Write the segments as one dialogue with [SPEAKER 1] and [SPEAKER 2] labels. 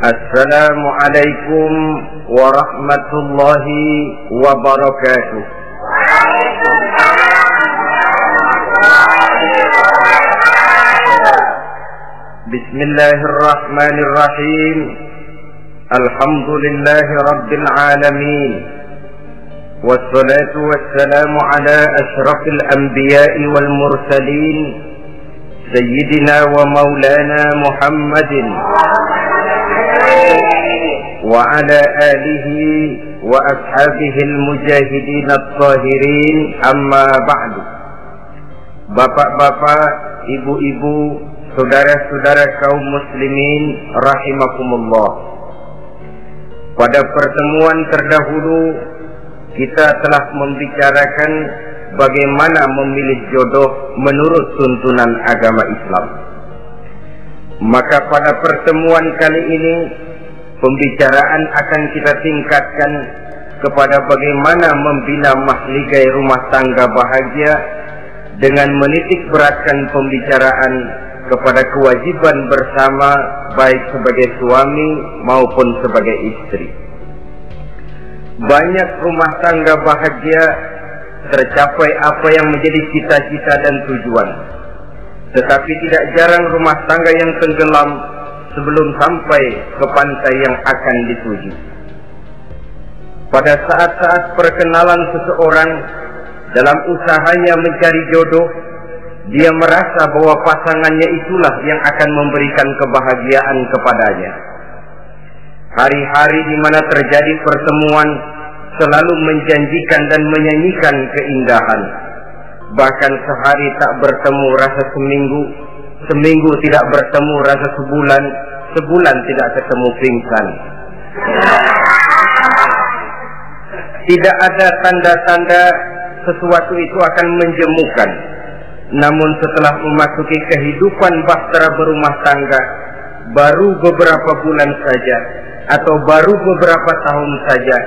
[SPEAKER 1] Assalamualaikum warahmatullahi wabarakatuh. Bismillahirrahmanirrahim. Alhamdulillahi rabbil alamin. Wassalatu wassalamu ala asyrafil anbiya'i wal mursalin, Sayyidina wa maulana Muhammadin wa ala alihi wa ashabihil mujahidin at-tahirin, amma ba'du. Bapak-bapak, ibu-ibu, saudara-saudara kaum muslimin rahimakumullah. Pada pertemuan terdahulu kita telah membicarakan bagaimana memilih jodoh menurut tuntunan agama Islam. Maka pada pertemuan kali ini pembicaraan akan kita tingkatkan kepada bagaimana membina mahligai rumah tangga bahagia dengan menitik beratkan pembicaraan kepada kewajiban bersama baik sebagai suami maupun sebagai istri. Banyak rumah tangga bahagia tercapai apa yang menjadi cita-cita dan tujuan, tetapi tidak jarang rumah tangga yang tenggelam sebelum sampai ke pantai yang akan dituju. Pada saat-saat perkenalan seseorang dalam usahanya mencari jodoh, dia merasa bahwa pasangannya itulah yang akan memberikan kebahagiaan kepadanya. Hari-hari di mana terjadi pertemuan selalu menjanjikan dan menyanyikan keindahan. Bahkan sehari tak bertemu rasa seminggu, seminggu tidak bertemu rasa sebulan, sebulan tidak ketemu pingsan. Tidak ada tanda-tanda sesuatu itu akan menjemukan. Namun setelah memasuki kehidupan bahtera berumah tangga, baru beberapa bulan saja atau baru beberapa tahun saja,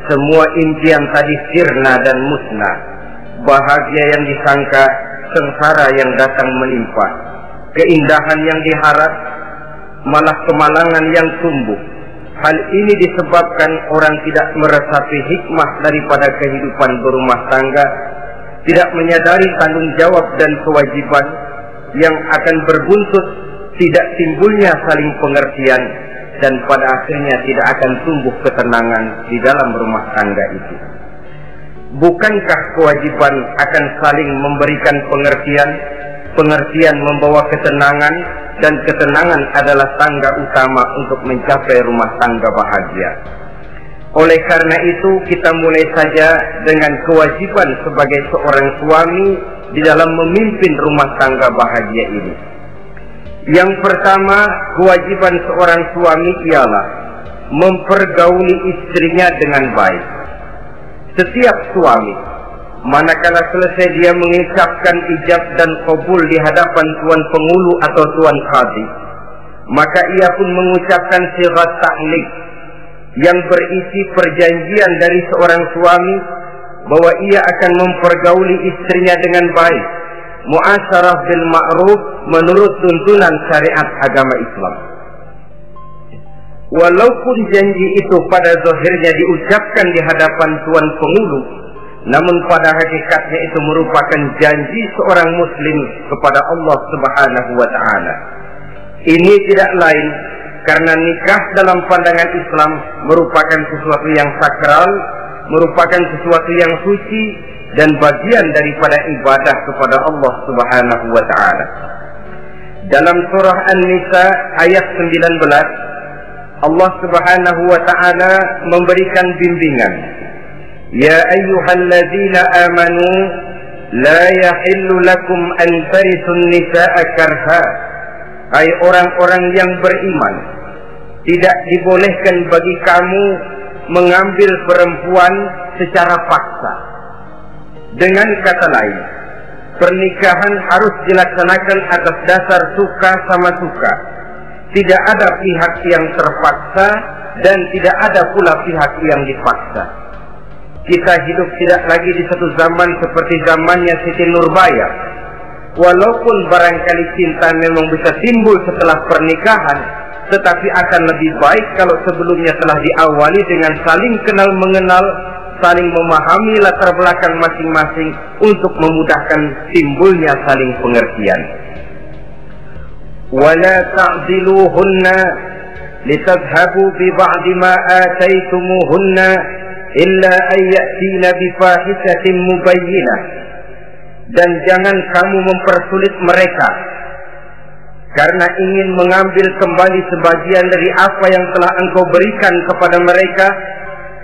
[SPEAKER 1] semua impian tadi sirna dan musnah. Bahagia yang disangka, sengsara yang datang menimpa. Keindahan yang diharap, malah kemalangan yang tumbuh. Hal ini disebabkan orang tidak meresapi hikmah daripada kehidupan berumah tangga, tidak menyadari tanggung jawab dan kewajiban yang akan berbuntut tidak timbulnya saling pengertian, dan pada akhirnya tidak akan tumbuh ketenangan di dalam rumah tangga itu. Bukankah kewajiban akan saling memberikan pengertian, pengertian membawa ketenangan, dan ketenangan adalah tangga utama untuk mencapai rumah tangga bahagia. Oleh karena itu kita mulai saja dengan kewajiban sebagai seorang suami di dalam memimpin rumah tangga bahagia ini. Yang pertama, kewajiban seorang suami ialah mempergauli istrinya dengan baik. Setiap suami, manakala selesai dia mengucapkan ijab dan qabul di hadapan tuan pengulu atau tuan qadhi, maka ia pun mengucapkan sighat ta'liq yang berisi perjanjian dari seorang suami bahwa ia akan mempergauli istrinya dengan baik, muasyarah bil ma'ruf menurut tuntunan syariat agama Islam. Walaupun janji itu pada zahirnya diucapkan di hadapan tuan pengulu, namun pada hakikatnya itu merupakan janji seorang muslim kepada Allah Subhanahu wa ta'ala. Ini tidak lain karena nikah dalam pandangan Islam merupakan sesuatu yang sakral, merupakan sesuatu yang suci dan bagian daripada ibadah kepada Allah Subhanahu wa ta'ala. Dalam surah An-Nisa ayat 19, Allah Subhanahu wa ta'ala memberikan bimbingan. Ya ayyuhalladzina amanu la yahillu lakum an tarisun nisa'a karha. Hai orang-orang yang beriman, tidak dibolehkan bagi kamu mengambil perempuan secara paksa. Dengan kata lain, pernikahan harus dilaksanakan atas dasar suka sama suka. Tidak ada pihak yang terpaksa dan tidak ada pula pihak yang dipaksa. Kita hidup tidak lagi di satu zaman seperti zamannya Siti Nurbaya. Walaupun barangkali cinta memang bisa timbul setelah pernikahan, tetapi akan lebih baik kalau sebelumnya telah diawali dengan saling kenal mengenal, saling memahami latar belakang masing-masing untuk memudahkan timbulnya saling pengertian. Wala ta'ziluhunna litadhhabu bi ba'di ma ataitumuhunna illa an ya'tina bi fahishatin mubayyinah. Dan jangan kamu mempersulit mereka karena ingin mengambil kembali sebagian dari apa yang telah engkau berikan kepada mereka,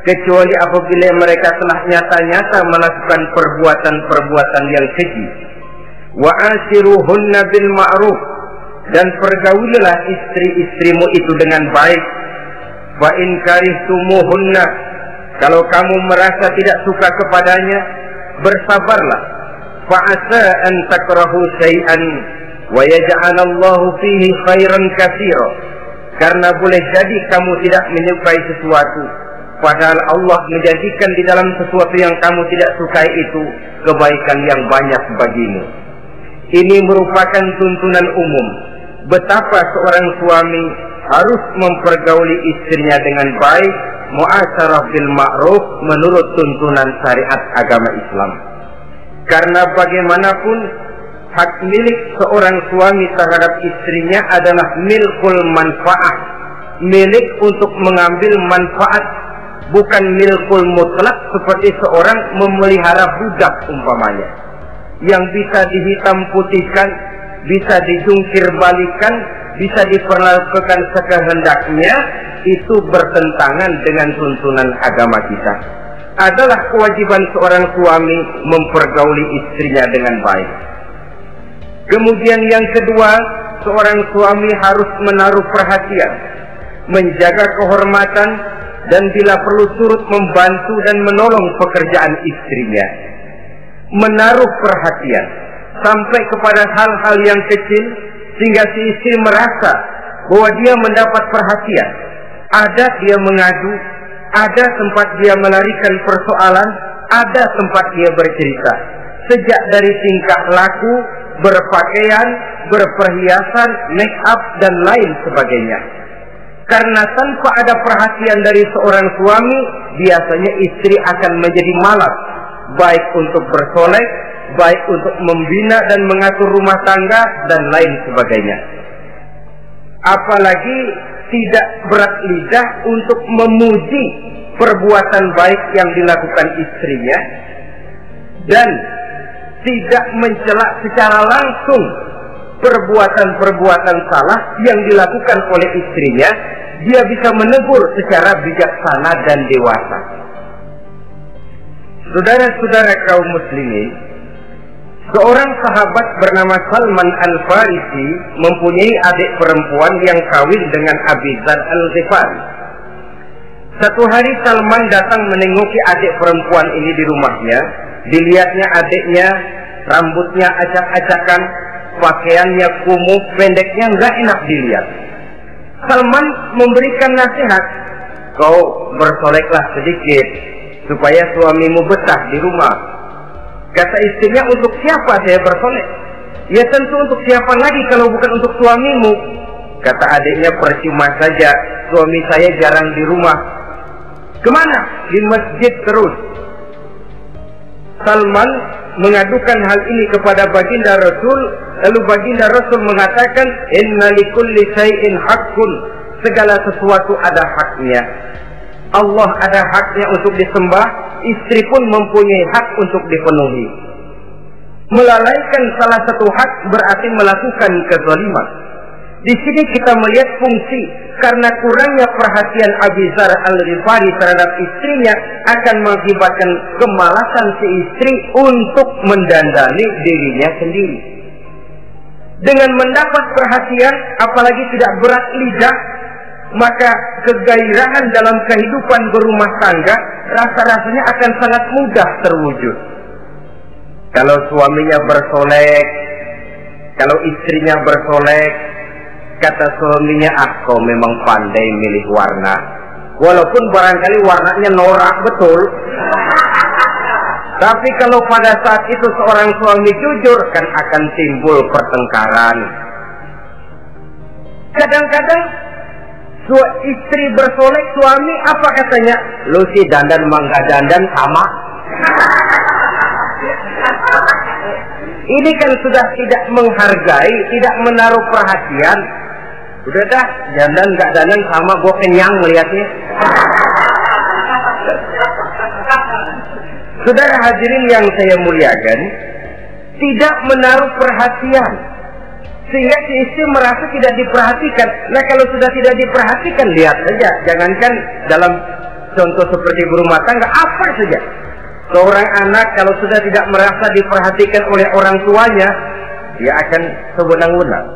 [SPEAKER 1] kecuali apabila mereka telah nyata-nyata melakukan perbuatan-perbuatan yang keji. Wa ashiruhunna bil ma'ruf, dan pergaulilah istri-istrimu itu dengan baik. Fa in karihtumuhunna, kalau kamu merasa tidak suka kepadanya, bersabarlah. Fa asa an takrahu syai'an wa yaj'alallahu fihi khairan katsira, karena boleh jadi kamu tidak menyukai sesuatu, padahal Allah menjadikan di dalam sesuatu yang kamu tidak sukai itu kebaikan yang banyak bagimu. Ini merupakan tuntunan umum betapa seorang suami harus mempergauli istrinya dengan baik, mu'asyarah bil ma'ruf, menurut tuntunan syariat agama Islam. Karena bagaimanapun hak milik seorang suami terhadap istrinya adalah milkul manfaat, milik untuk mengambil manfaat, bukan milkul mutlak seperti seorang memelihara budak umpamanya, yang bisa dihitam putihkan, bisa dijungkir balikan, bisa diperlakukan sekehendaknya. Itu bertentangan dengan tuntunan agama kita. Adalah kewajiban seorang suami mempergauli istrinya dengan baik. Kemudian yang kedua, seorang suami harus menaruh perhatian, menjaga kehormatan, dan bila perlu turut membantu dan menolong pekerjaan istrinya. Menaruh perhatian sampai kepada hal-hal yang kecil, sehingga si istri merasa bahwa dia mendapat perhatian. Ada dia mengadu, ada tempat dia melarikan persoalan, ada tempat dia bercerita. Sejak dari tingkah laku, berpakaian, berperhiasan, make up, dan lain sebagainya. Karena tanpa ada perhatian dari seorang suami, biasanya istri akan menjadi malas, baik untuk bersolek, baik untuk membina dan mengatur rumah tangga, dan lain sebagainya. Apalagi tidak berat lidah untuk memuji perbuatan baik yang dilakukan istrinya, dan tidak mencela secara langsung perbuatan-perbuatan salah yang dilakukan oleh istrinya. Dia bisa menegur secara bijaksana dan dewasa. Saudara-saudara kaum muslimin, seorang sahabat bernama Salman Al-Farisi mempunyai adik perempuan yang kawin dengan Abi Dzar Al-Ghifari. Satu hari Salman datang menengoki adik perempuan ini di rumahnya. Dilihatnya adiknya, rambutnya acak-acakan, pakaiannya kumuh, pendeknya nggak enak dilihat. Salman memberikan nasihat, kau bersoleklah sedikit supaya suamimu betah di rumah. Kata istrinya, untuk siapa saya bersolek? Ya tentu untuk siapa lagi kalau bukan untuk suamimu. Kata adiknya, percuma saja, suami saya jarang di rumah. Kemana? Di masjid terus. Salman mengadukan hal ini kepada baginda Rasul, lalu baginda Rasul mengatakan, inna likulli syai'in haqqun, segala sesuatu ada haknya. Allah ada haknya untuk disembah, istri pun mempunyai hak untuk dipenuhi. Melalaikan salah satu hak berarti melakukan kezaliman. Di sini kita melihat fungsi, karena kurangnya perhatian Abi Dzar Al-Ghifari terhadap istrinya akan mengakibatkan kemalasan si istri untuk mendandani dirinya sendiri. Dengan mendapat perhatian, apalagi tidak berat lidah, maka kegairahan dalam kehidupan berumah tangga rasa-rasanya akan sangat mudah terwujud. Kalau suaminya bersolek, kalau istrinya bersolek, kata suaminya, kau memang pandai milih warna, walaupun barangkali warnanya norak betul. Tapi kalau pada saat itu seorang suami jujur, kan akan timbul pertengkaran. Kadang-kadang Istri bersolek, suami apa katanya? Lu sih dandan mangga dandan sama. Ini kan sudah tidak menghargai, tidak menaruh perhatian. Udah dah, dandan nggak dandan sama, gue kenyang melihatnya. Saudara hadirin yang saya muliakan, tidak menaruh perhatian, sehingga si istri merasa tidak diperhatikan. Nah kalau sudah tidak diperhatikan, lihat saja, jangankan dalam contoh seperti berumah tangga, apa saja. Seorang anak kalau sudah tidak merasa diperhatikan oleh orang tuanya, dia akan sewenang-wenang.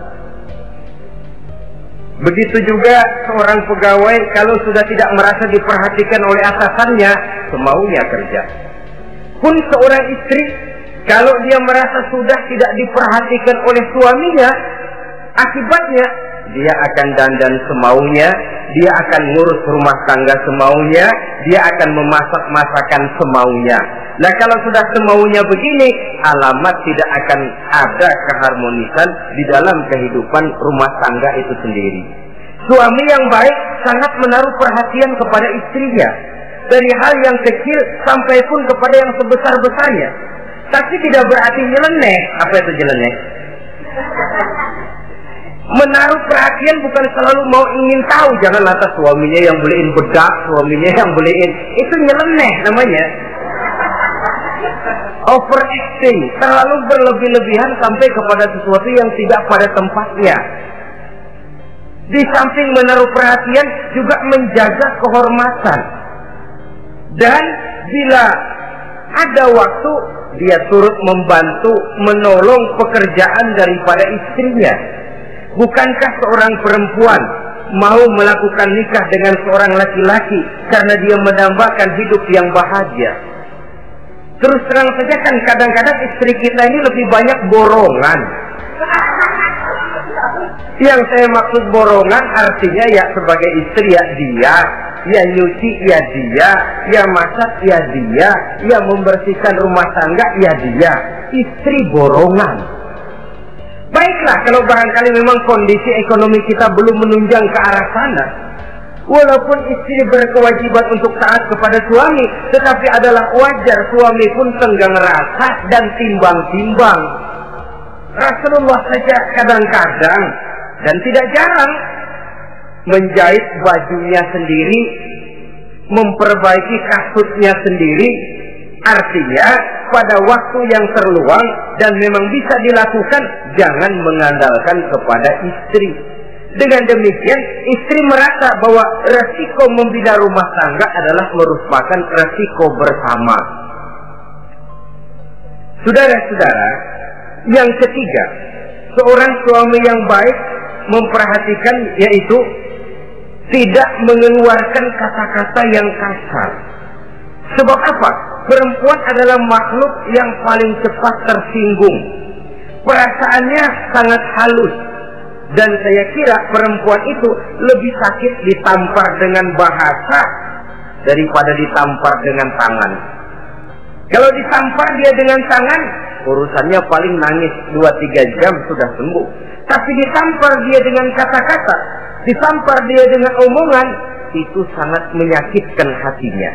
[SPEAKER 1] Begitu juga seorang pegawai kalau sudah tidak merasa diperhatikan oleh atasannya, semaunya kerja. Pun seorang istri kalau dia merasa sudah tidak diperhatikan oleh suaminya, akibatnya dia akan dandan semaunya, dia akan ngurus rumah tangga semaunya, dia akan memasak masakan semaunya. Nah kalau sudah semaunya begini, alamat tidak akan ada keharmonisan di dalam kehidupan rumah tangga itu sendiri. Suami yang baik sangat menaruh perhatian kepada istrinya, dari hal yang kecil sampai pun kepada yang sebesar-besarnya. Tapi tidak berarti nyeleneh. Apa itu nyeleneh? Menaruh perhatian bukan selalu mau ingin tahu. Jangan lantas suaminya yang beliin bedak, suaminya yang beliin. Itu nyeleneh namanya. Overacting, terlalu berlebih-lebihan sampai kepada sesuatu yang tidak pada tempatnya. Di samping menaruh perhatian juga menjaga kehormatan. Dan bila ada waktu, dia turut membantu, menolong pekerjaan daripada istrinya. Bukankah seorang perempuan mau melakukan nikah dengan seorang laki-laki karena dia mendambakan hidup yang bahagia? Terus terang saja kan kadang-kadang istri kita ini lebih banyak borongan. Yang saya maksud borongan artinya ya sebagai istri ya dia, ya nyuci ya dia, ya masak ya dia, ya membersihkan rumah tangga ya dia. Istri borongan. Baiklah kalau barangkali memang kondisi ekonomi kita belum menunjang ke arah sana. Walaupun istri berkewajiban untuk taat kepada suami, tetapi adalah wajar suami pun tenggang rasa dan timbang-timbang. Rasulullah saja kadang-kadang dan tidak jarang menjahit bajunya sendiri, memperbaiki kasutnya sendiri. Artinya pada waktu yang terluang dan memang bisa dilakukan, jangan mengandalkan kepada istri. Dengan demikian istri merasa bahwa resiko membina rumah tangga adalah merupakan resiko bersama. Saudara-saudara, yang ketiga, seorang suami yang baik memperhatikan yaitu tidak mengeluarkan kata-kata yang kasar. Sebab apa? Perempuan adalah makhluk yang paling cepat tersinggung. Perasaannya sangat halus. Dan saya kira perempuan itu lebih sakit ditampar dengan bahasa daripada ditampar dengan tangan. Kalau ditampar dia dengan tangan, urusannya paling nangis 2-3 jam sudah sembuh. Tapi ditampar dia dengan kata-kata, ditampar dia dengan omongan, itu sangat menyakitkan hatinya.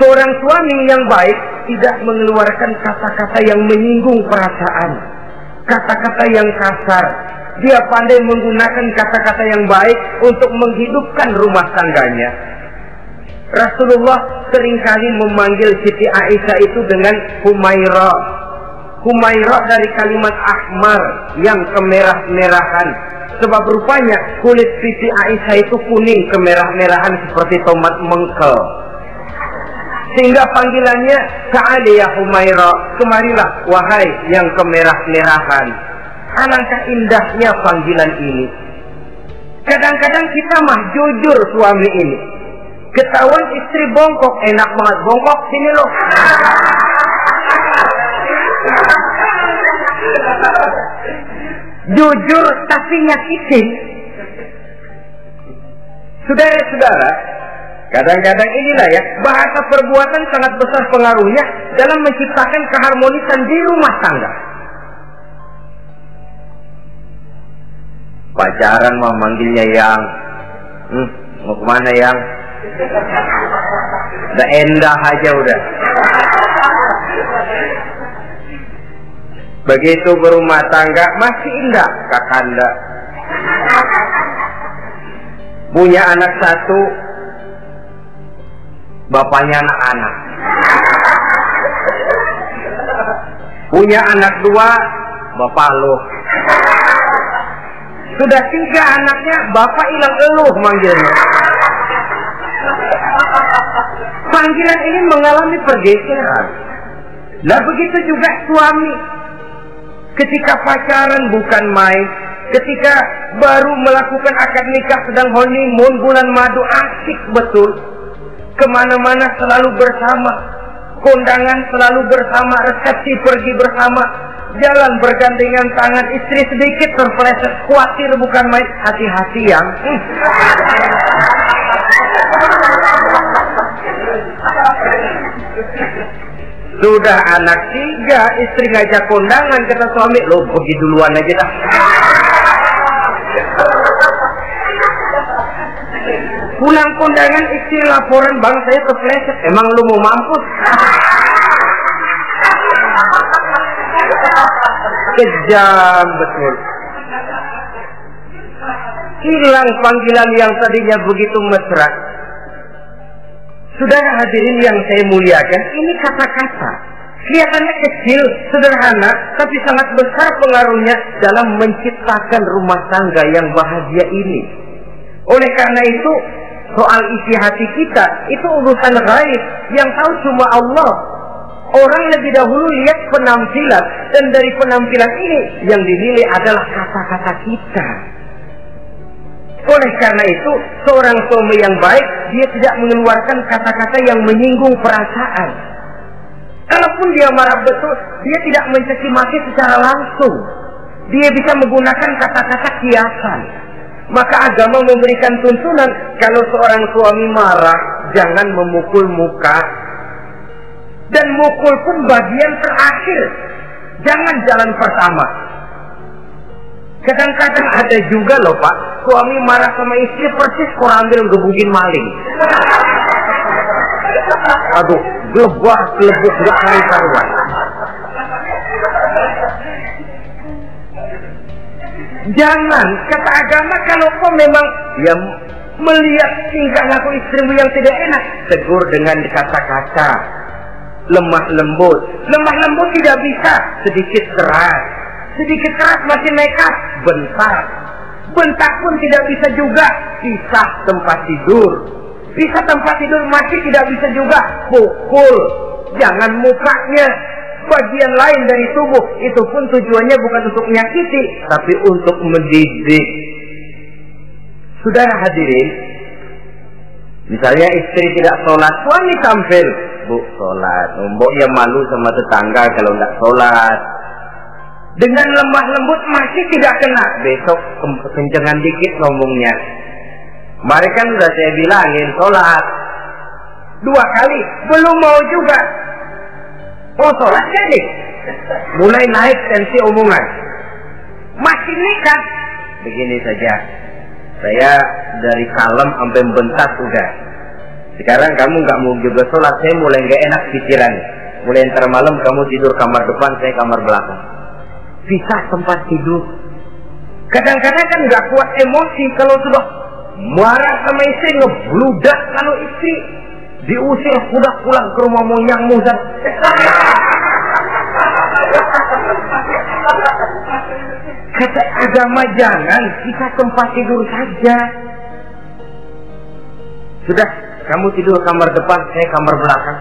[SPEAKER 1] Seorang suami yang baik tidak mengeluarkan kata-kata yang menyinggung perasaan, kata-kata yang kasar. Dia pandai menggunakan kata-kata yang baik untuk menghidupkan rumah tangganya. Rasulullah seringkali memanggil Siti Aisyah itu dengan Humaira. Humaira dari kalimat ahmar yang kemerah-merahan. Sebab rupanya kulit Siti Aisyah itu kuning kemerah-merahan seperti tomat mengkel. Sehingga panggilannya Ta'ali ya Humaira, kemarilah wahai yang kemerah-merahan. Alangkah indahnya panggilan ini. Kadang-kadang kita mah jujur suami ini. Ketahuan istri bongkok, enak banget bongkok, sini loh. Jujur tapi nyakitin. Saudara-saudara, kadang-kadang inilah ya, bahasa perbuatan sangat besar pengaruhnya dalam menciptakan keharmonisan di rumah tangga. Pacaran mah manggilnya yang, Mau kemana yang? Udah endah aja udah. Begitu berumah tangga masih indah kakanda. Punya anak satu, bapaknya anak-anak. Punya anak dua, bapak lu. Sudah 3 anaknya, bapak hilang eluh manggilnya. Panggilan ini mengalami pergeseran. Nah begitu juga suami. Ketika pacaran bukan main. Ketika baru melakukan akad nikah sedang honeymoon bulan madu, asik betul. Kemana-mana selalu bersama. Kondangan selalu bersama. Resepsi pergi bersama. Jalan bergandengan tangan. Istri sedikit terpeleset. Khawatir bukan main. Hati-hati yang. Sudah anak 3, istri ngajak kondangan, kata suami, lo pergi duluan aja dah. Pulang kondangan, istri laporan, bang saya terpeleset. Emang lu mau mampus? Kejam betul. Hilang panggilan yang tadinya begitu mesra. Saudara hadirin yang saya muliakan, ini kata-kata kelihatannya kecil, sederhana, tapi sangat besar pengaruhnya dalam menciptakan rumah tangga yang bahagia ini. Oleh karena itu, soal isi hati kita itu urusan gaib yang tahu cuma Allah. Orang lebih dahulu lihat penampilan, dan dari penampilan ini yang dinilai adalah kata-kata kita. Oleh karena itu, seorang suami yang baik, dia tidak mengeluarkan kata-kata yang menyinggung perasaan. Kalaupun dia marah betul, dia tidak mencaci maki secara langsung. Dia bisa menggunakan kata-kata kiasan. Maka agama memberikan tuntunan, kalau seorang suami marah, jangan memukul muka. Dan mukul pun bagian terakhir. Jangan jalan pertama. Kadang-kadang ada juga loh Pak, suami marah sama istri persis korambil ngebukin maling. Aduh, gelebah-gelebuk gak karuan. Jangan, kata agama, kalau kau memang ya melihat tingkah laku istrimu yang tidak enak, tegur dengan kata-kata lemah lembut. Lemah lembut tidak bisa, sedikit keras. Sedikit keras masih nekat, bentak. Bentak pun tidak bisa juga, pisah tempat tidur. Pisah tempat tidur masih tidak bisa juga, pukul. Jangan mukanya, bagian lain dari tubuh. Itu pun tujuannya bukan untuk menyakiti, tapi untuk mendidik. Saudara hadirin, misalnya istri tidak sholat, suami tampil, bu sholat. Mboknya malu sama tetangga kalau nggak sholat. Dengan lemah lembut masih tidak kena. Besok kencengan dikit ngomongnya. Kemarin kan udah saya bilangin sholat 2 kali, belum mau juga. Oh sholat jadi. Mulai naik tensi omongan. Masih nekat. Begini saja. Saya dari kalem sampai bentak udah. Sekarang kamu nggak mau juga sholat, saya mulai nggak enak pikiran. Mulai ntar malam kamu tidur kamar depan, saya kamar belakang. Pisah tempat tidur. Kadang-kadang kan nggak kuat emosi kalau sudah marah sama istri, ngebludak. Kalau istri diusir sudah pulang ke rumah moyang muzat. Kata agama jangan, kita tempat tidur saja. Sudah, kamu tidur kamar depan, saya kamar belakang.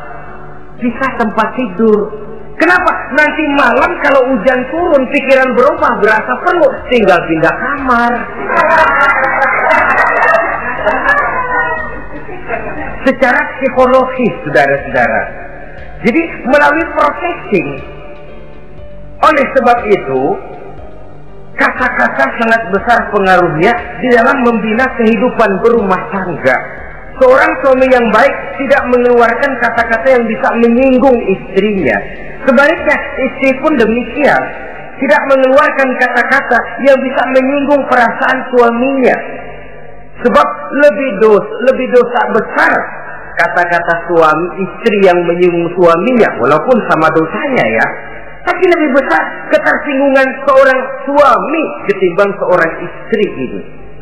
[SPEAKER 1] Bisa tempat tidur. Kenapa? Nanti malam kalau hujan turun, pikiran berubah, berasa perlu, tinggal pindah kamar. Secara psikologis, saudara-saudara. Jadi melalui processing. Oleh sebab itu, kata-kata sangat besar pengaruhnya di dalam membina kehidupan berumah tangga. Seorang suami yang baik tidak mengeluarkan kata-kata yang bisa menyinggung istrinya. Sebaliknya, istri pun demikian. Tidak mengeluarkan kata-kata yang bisa menyinggung perasaan suaminya. Sebab lebih dosa besar kata-kata suami istri yang menyinggung suaminya, walaupun sama dosanya ya, tapi lebih besar ketersinggungan seorang suami ketimbang seorang istri itu.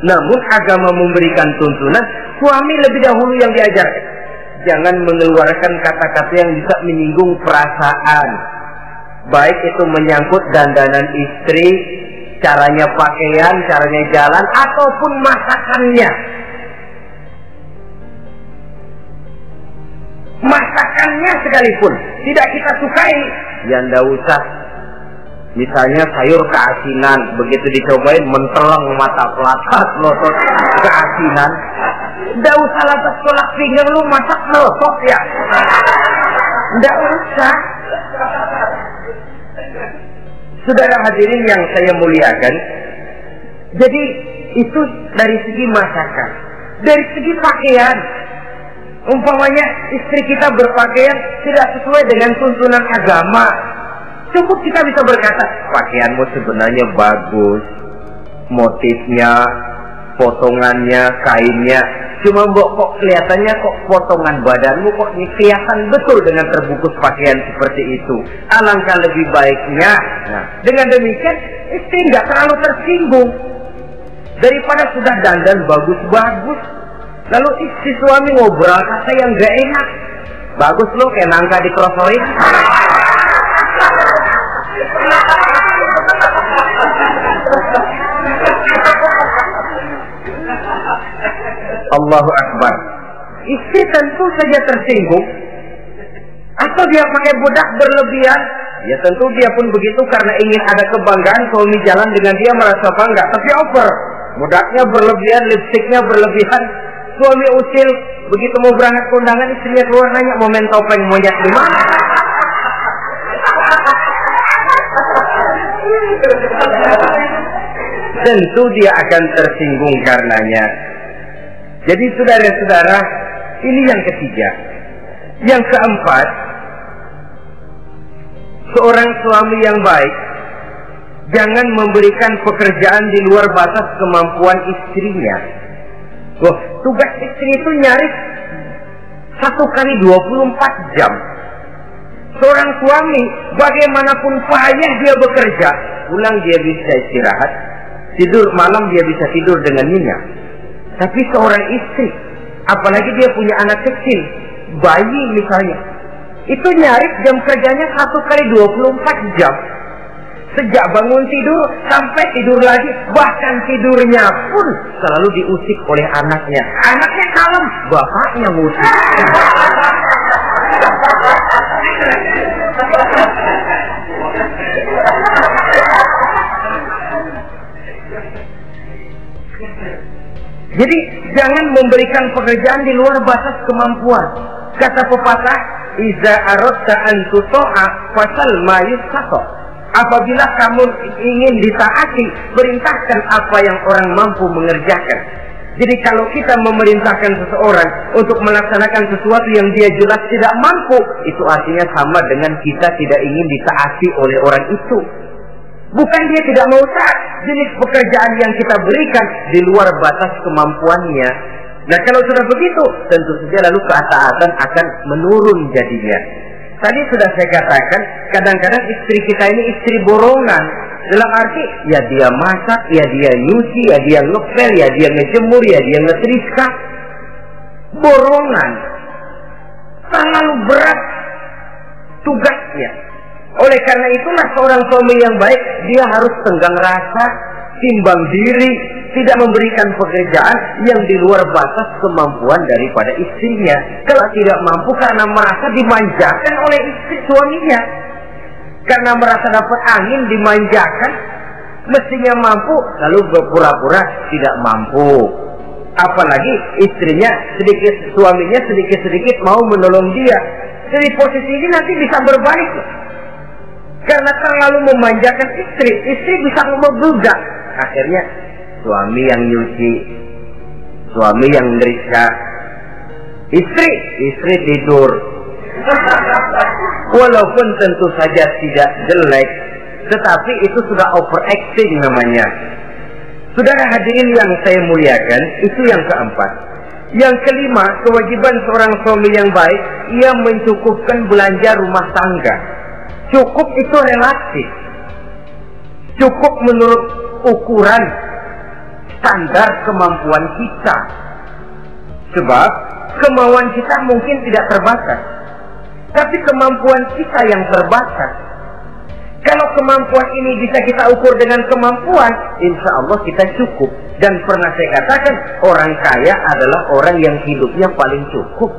[SPEAKER 1] Namun agama memberikan tuntunan suami lebih dahulu yang diajarkan. Jangan mengeluarkan kata-kata yang bisa menyinggung perasaan. Baik itu menyangkut dandanan istri, caranya pakaian, caranya jalan, ataupun masakannya. Masakannya sekalipun tidak kita sukai, ya ndak usah. Misalnya sayur keasinan, begitu dicobain menteleng mata pelatat, melotot keasinan. Ndak usah lantas tolak pinggang, lu masak melotot ya. Ndak usah. Saudara hadirin yang saya muliakan, jadi itu dari segi masakan. Dari segi pakaian, umpamanya istri kita berpakaian tidak sesuai dengan tuntunan agama, cukup kita bisa berkata, pakaianmu sebenarnya bagus, motifnya, potongannya, kainnya, cuma mbok kok kelihatannya kok potongan badanmu kok kelihatan betul dengan terbungkus pakaian seperti itu. Alangkah lebih baiknya, nah, dengan demikian istri nggak terlalu tersinggung daripada sudah dandan bagus-bagus. Lalu istri suami ngobrol kata yang gak enak. Bagus lo kayak nangka dikerosorin. Allahu Akbar. Istri tentu saja tersinggung. Atau dia pakai bedak berlebihan. Ya tentu dia pun begitu karena ingin ada kebanggaan suami jalan dengan dia merasa bangga. Tapi over. Bedaknya berlebihan, lipstiknya berlebihan. Suami usil, begitu mau berangkat kondangan istrinya keluar nanya mau main topeng monyet di mana? Tentu dia akan tersinggung karenanya. Jadi saudara-saudara, ini yang ketiga. Yang keempat, seorang suami yang baik jangan memberikan pekerjaan di luar batas kemampuan istrinya. Loh, tugas istri itu nyaris 1 kali 24 jam. Seorang suami bagaimanapun payah dia bekerja, pulang dia bisa istirahat, tidur malam dia bisa tidur dengan nyenyak. Tapi seorang istri, apalagi dia punya anak kecil, bayi misalnya, itu nyaris jam kerjanya 1 kali 24 jam. Sejak bangun tidur sampai tidur lagi, bahkan tidurnya pun selalu diusik oleh anaknya. Anaknya kalem, bapaknya ngusik. Jadi jangan memberikan pekerjaan di luar batas kemampuan. Kata pepatah, "Iza aradta an tuta'a fasal ma yusata." Apabila kamu ingin ditaati, perintahkan apa yang orang mampu mengerjakan. Jadi kalau kita memerintahkan seseorang untuk melaksanakan sesuatu yang dia jelas tidak mampu, itu artinya sama dengan kita tidak ingin ditaati oleh orang itu. Bukan dia tidak mau taat, jenis pekerjaan yang kita berikan di luar batas kemampuannya. Nah kalau sudah begitu, tentu saja lalu ketaatan akan menurun jadinya. Tadi sudah saya katakan, kadang-kadang istri kita ini istri borongan. Dalam arti, ya dia masak, ya dia nyuci, ya dia ngepel, ya dia ngejemur, ya dia ngetriska. Borongan. Terlalu berat tugasnya. Oleh karena itulah seorang suami yang baik, dia harus tenggang rasa, timbang diri, tidak memberikan pekerjaan yang di luar batas kemampuan daripada istrinya. Kalau tidak mampu karena merasa dimanjakan oleh istri suaminya, karena merasa dapat angin dimanjakan, mestinya mampu, lalu berpura-pura tidak mampu. Apalagi istrinya suaminya sedikit-sedikit mau menolong dia. Jadi posisi ini nanti bisa berbalik loh. Karena terlalu memanjakan istri bisa membludak. Akhirnya suami yang nyuci, suami yang ngerisa, istri tidur. Walaupun tentu saja tidak jelek, tetapi itu sudah overacting namanya. Saudara hadirin yang saya muliakan, itu yang keempat. Yang kelima, kewajiban seorang suami yang baik, ia mencukupkan belanja rumah tangga. Cukup itu relatif. Cukup menurut ukuran standar kemampuan kita. Sebab kemauan kita mungkin tidak terbatas, tapi kemampuan kita yang terbatas. Kalau kemampuan ini bisa kita ukur dengan kemampuan, insya Allah kita cukup. Dan pernah saya katakan, orang kaya adalah orang yang hidupnya paling cukup.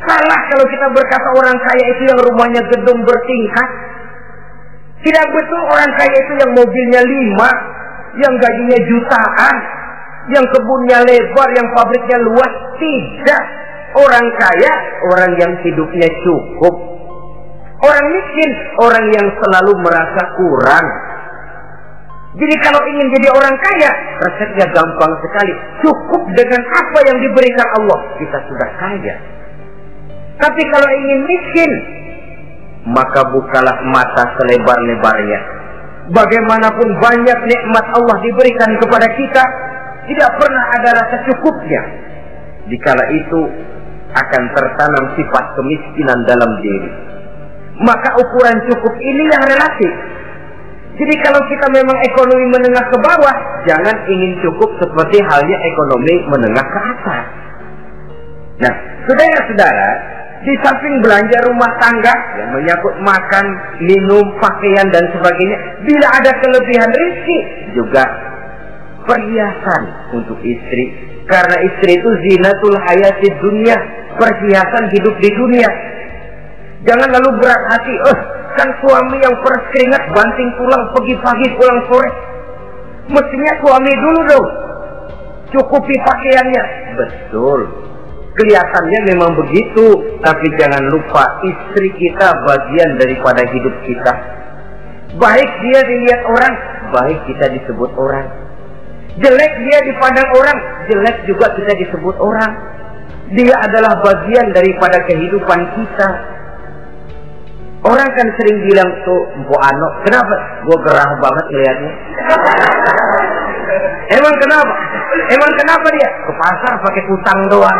[SPEAKER 1] Salah kalau kita berkata orang kaya itu yang rumahnya gedung bertingkat. Tidak betul orang kaya itu yang mobilnya 5, yang gajinya jutaan, yang kebunnya lebar, yang pabriknya luas. Tidak. Orang kaya, orang yang hidupnya cukup. Orang miskin, orang yang selalu merasa kurang. Jadi kalau ingin jadi orang kaya, resepnya gampang sekali. Cukup dengan apa yang diberikan Allah, kita sudah kaya. Tapi kalau ingin miskin, maka bukalah mata selebar-lebarnya. Bagaimanapun banyak nikmat Allah diberikan kepada kita, tidak pernah ada rasa cukupnya. Dikala itu akan tertanam sifat kemiskinan dalam diri. Maka ukuran cukup ini yang relatif. Jadi kalau kita memang ekonomi menengah ke bawah, jangan ingin cukup seperti halnya ekonomi menengah ke atas. Nah, saudara-saudara, di samping belanja rumah tangga yang menyangkut makan, minum, pakaian dan sebagainya, bila ada kelebihan rezeki, juga perhiasan untuk istri. Karena istri itu zinatul hayatid dunia, perhiasan hidup di dunia. Jangan lalu berat hati, kan suami yang peras keringat banting tulang pergi pagi pulang sore. Mestinya suami dulu dong cukupi pakaiannya. Betul, kelihatannya memang begitu, tapi jangan lupa istri kita bagian daripada hidup kita. Baik dia dilihat orang, baik kita disebut orang. Jelek dia dipandang orang, jelek juga kita disebut orang. Dia adalah bagian daripada kehidupan kita. Orang kan sering bilang tuh, Mpo Ano, kenapa? Gue gerah banget lihatnya. Emang kenapa? Emang kenapa dia? Ke pasar pakai kutang doang.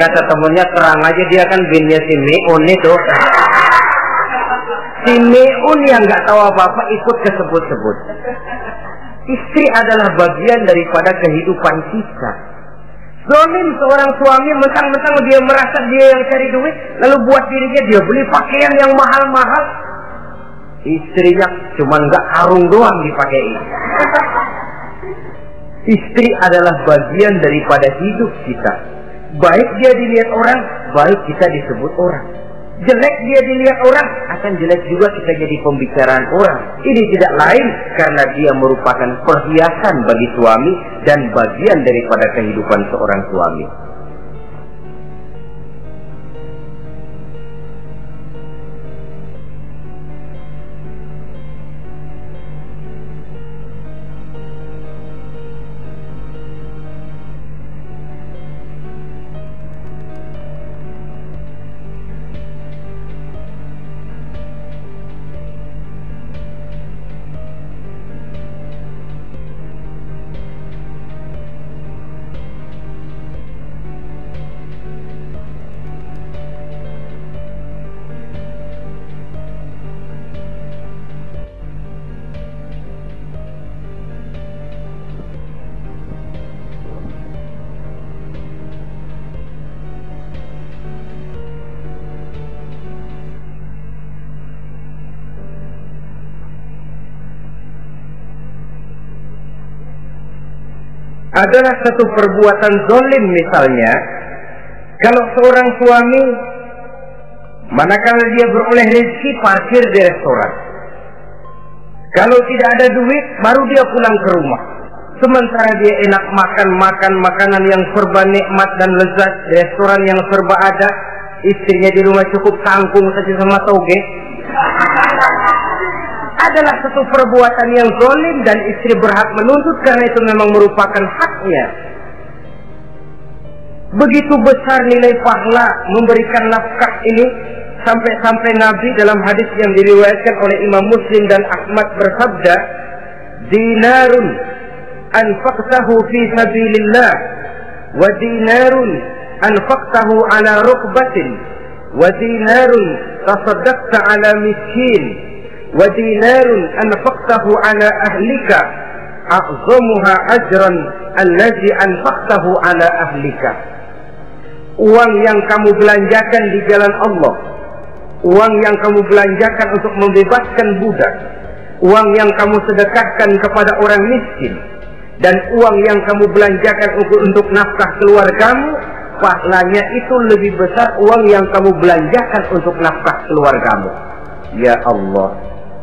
[SPEAKER 1] Kata temennya, terang aja dia kan binnya si Meun itu. Si Meun yang nggak tahu apa-apa ikut kesebut-sebut. Istri adalah bagian daripada kehidupan kita. Zalim seorang suami, mentang-mentang dia merasa dia yang cari duit, lalu buat dirinya dia beli pakaian yang mahal-mahal. Istrinya cuma nggak karung doang dipakai. Istri adalah bagian daripada hidup kita. Baik dia dilihat orang, baik kita disebut orang. Jelek dia dilihat orang, akan jelek juga kita jadi pembicaraan orang. Ini tidak lain karena dia merupakan perhiasan bagi suami dan bagian daripada kehidupan seorang suami. Adalah satu perbuatan zalim misalnya, kalau seorang suami manakala dia beroleh rezeki parkir di restoran. Kalau tidak ada duit baru dia pulang ke rumah. Sementara dia enak makan makanan yang serba nikmat dan lezat, restoran yang serba ada, istrinya di rumah cukup kangkung saja sama toge. Adalah satu perbuatan yang zalim dan istri berhak menuntut karena itu memang merupakan haknya. Begitu besar nilai pahala memberikan nafkah ini, Sampai-sampai Nabi dalam hadis yang diriwayatkan oleh Imam Muslim dan Ahmad bersabda, dinarun anfaqtahu fi sabilillah, wa dinarun anfaqtahu ala rukbatin, wa dinarun tasaddaqta ala miskin, wa dinarun anfaqtahu ala ahlika, a'zamuha ajran allazi anfaqtahu ala ahlika. Uang yang kamu belanjakan di jalan Allah, uang yang kamu belanjakan untuk membebaskan budak, uang yang kamu sedekahkan kepada orang miskin, dan uang yang kamu belanjakan untuk nafkah keluargamu, pahalanya itu lebih besar uang yang kamu belanjakan untuk nafkah keluargamu. Ya Allah,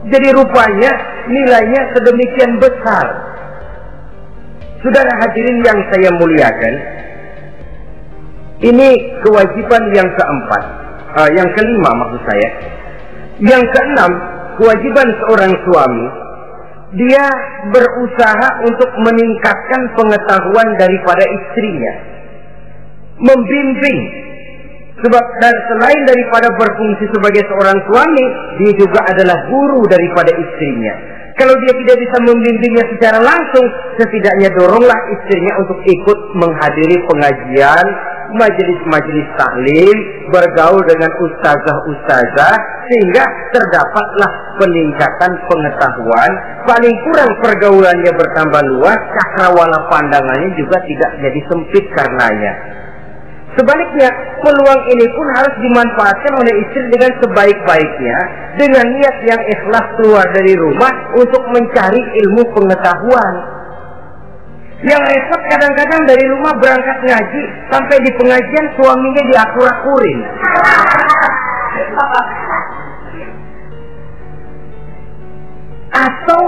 [SPEAKER 1] jadi rupanya nilainya sedemikian besar. Saudara hadirin yang saya muliakan, ini kewajiban yang keempat, yang kelima maksud saya. Yang keenam, kewajiban seorang suami, dia berusaha untuk meningkatkan pengetahuan daripada istrinya, membimbing. Sebab selain daripada berfungsi sebagai seorang suami, dia juga adalah guru daripada istrinya. Kalau dia tidak bisa membimbingnya secara langsung, setidaknya doronglah istrinya untuk ikut menghadiri pengajian, majelis-majelis taklim, bergaul dengan ustazah-ustazah, sehingga terdapatlah peningkatan pengetahuan. Paling kurang pergaulannya bertambah luas, cakrawala pandangannya juga tidak jadi sempit karenanya. Sebaliknya, peluang ini pun harus dimanfaatkan oleh istri dengan sebaik-baiknya, dengan niat yang ikhlas keluar dari rumah untuk mencari ilmu pengetahuan. Yang repot kadang-kadang dari rumah berangkat ngaji, sampai di pengajian suaminya diakur-akurin. Atau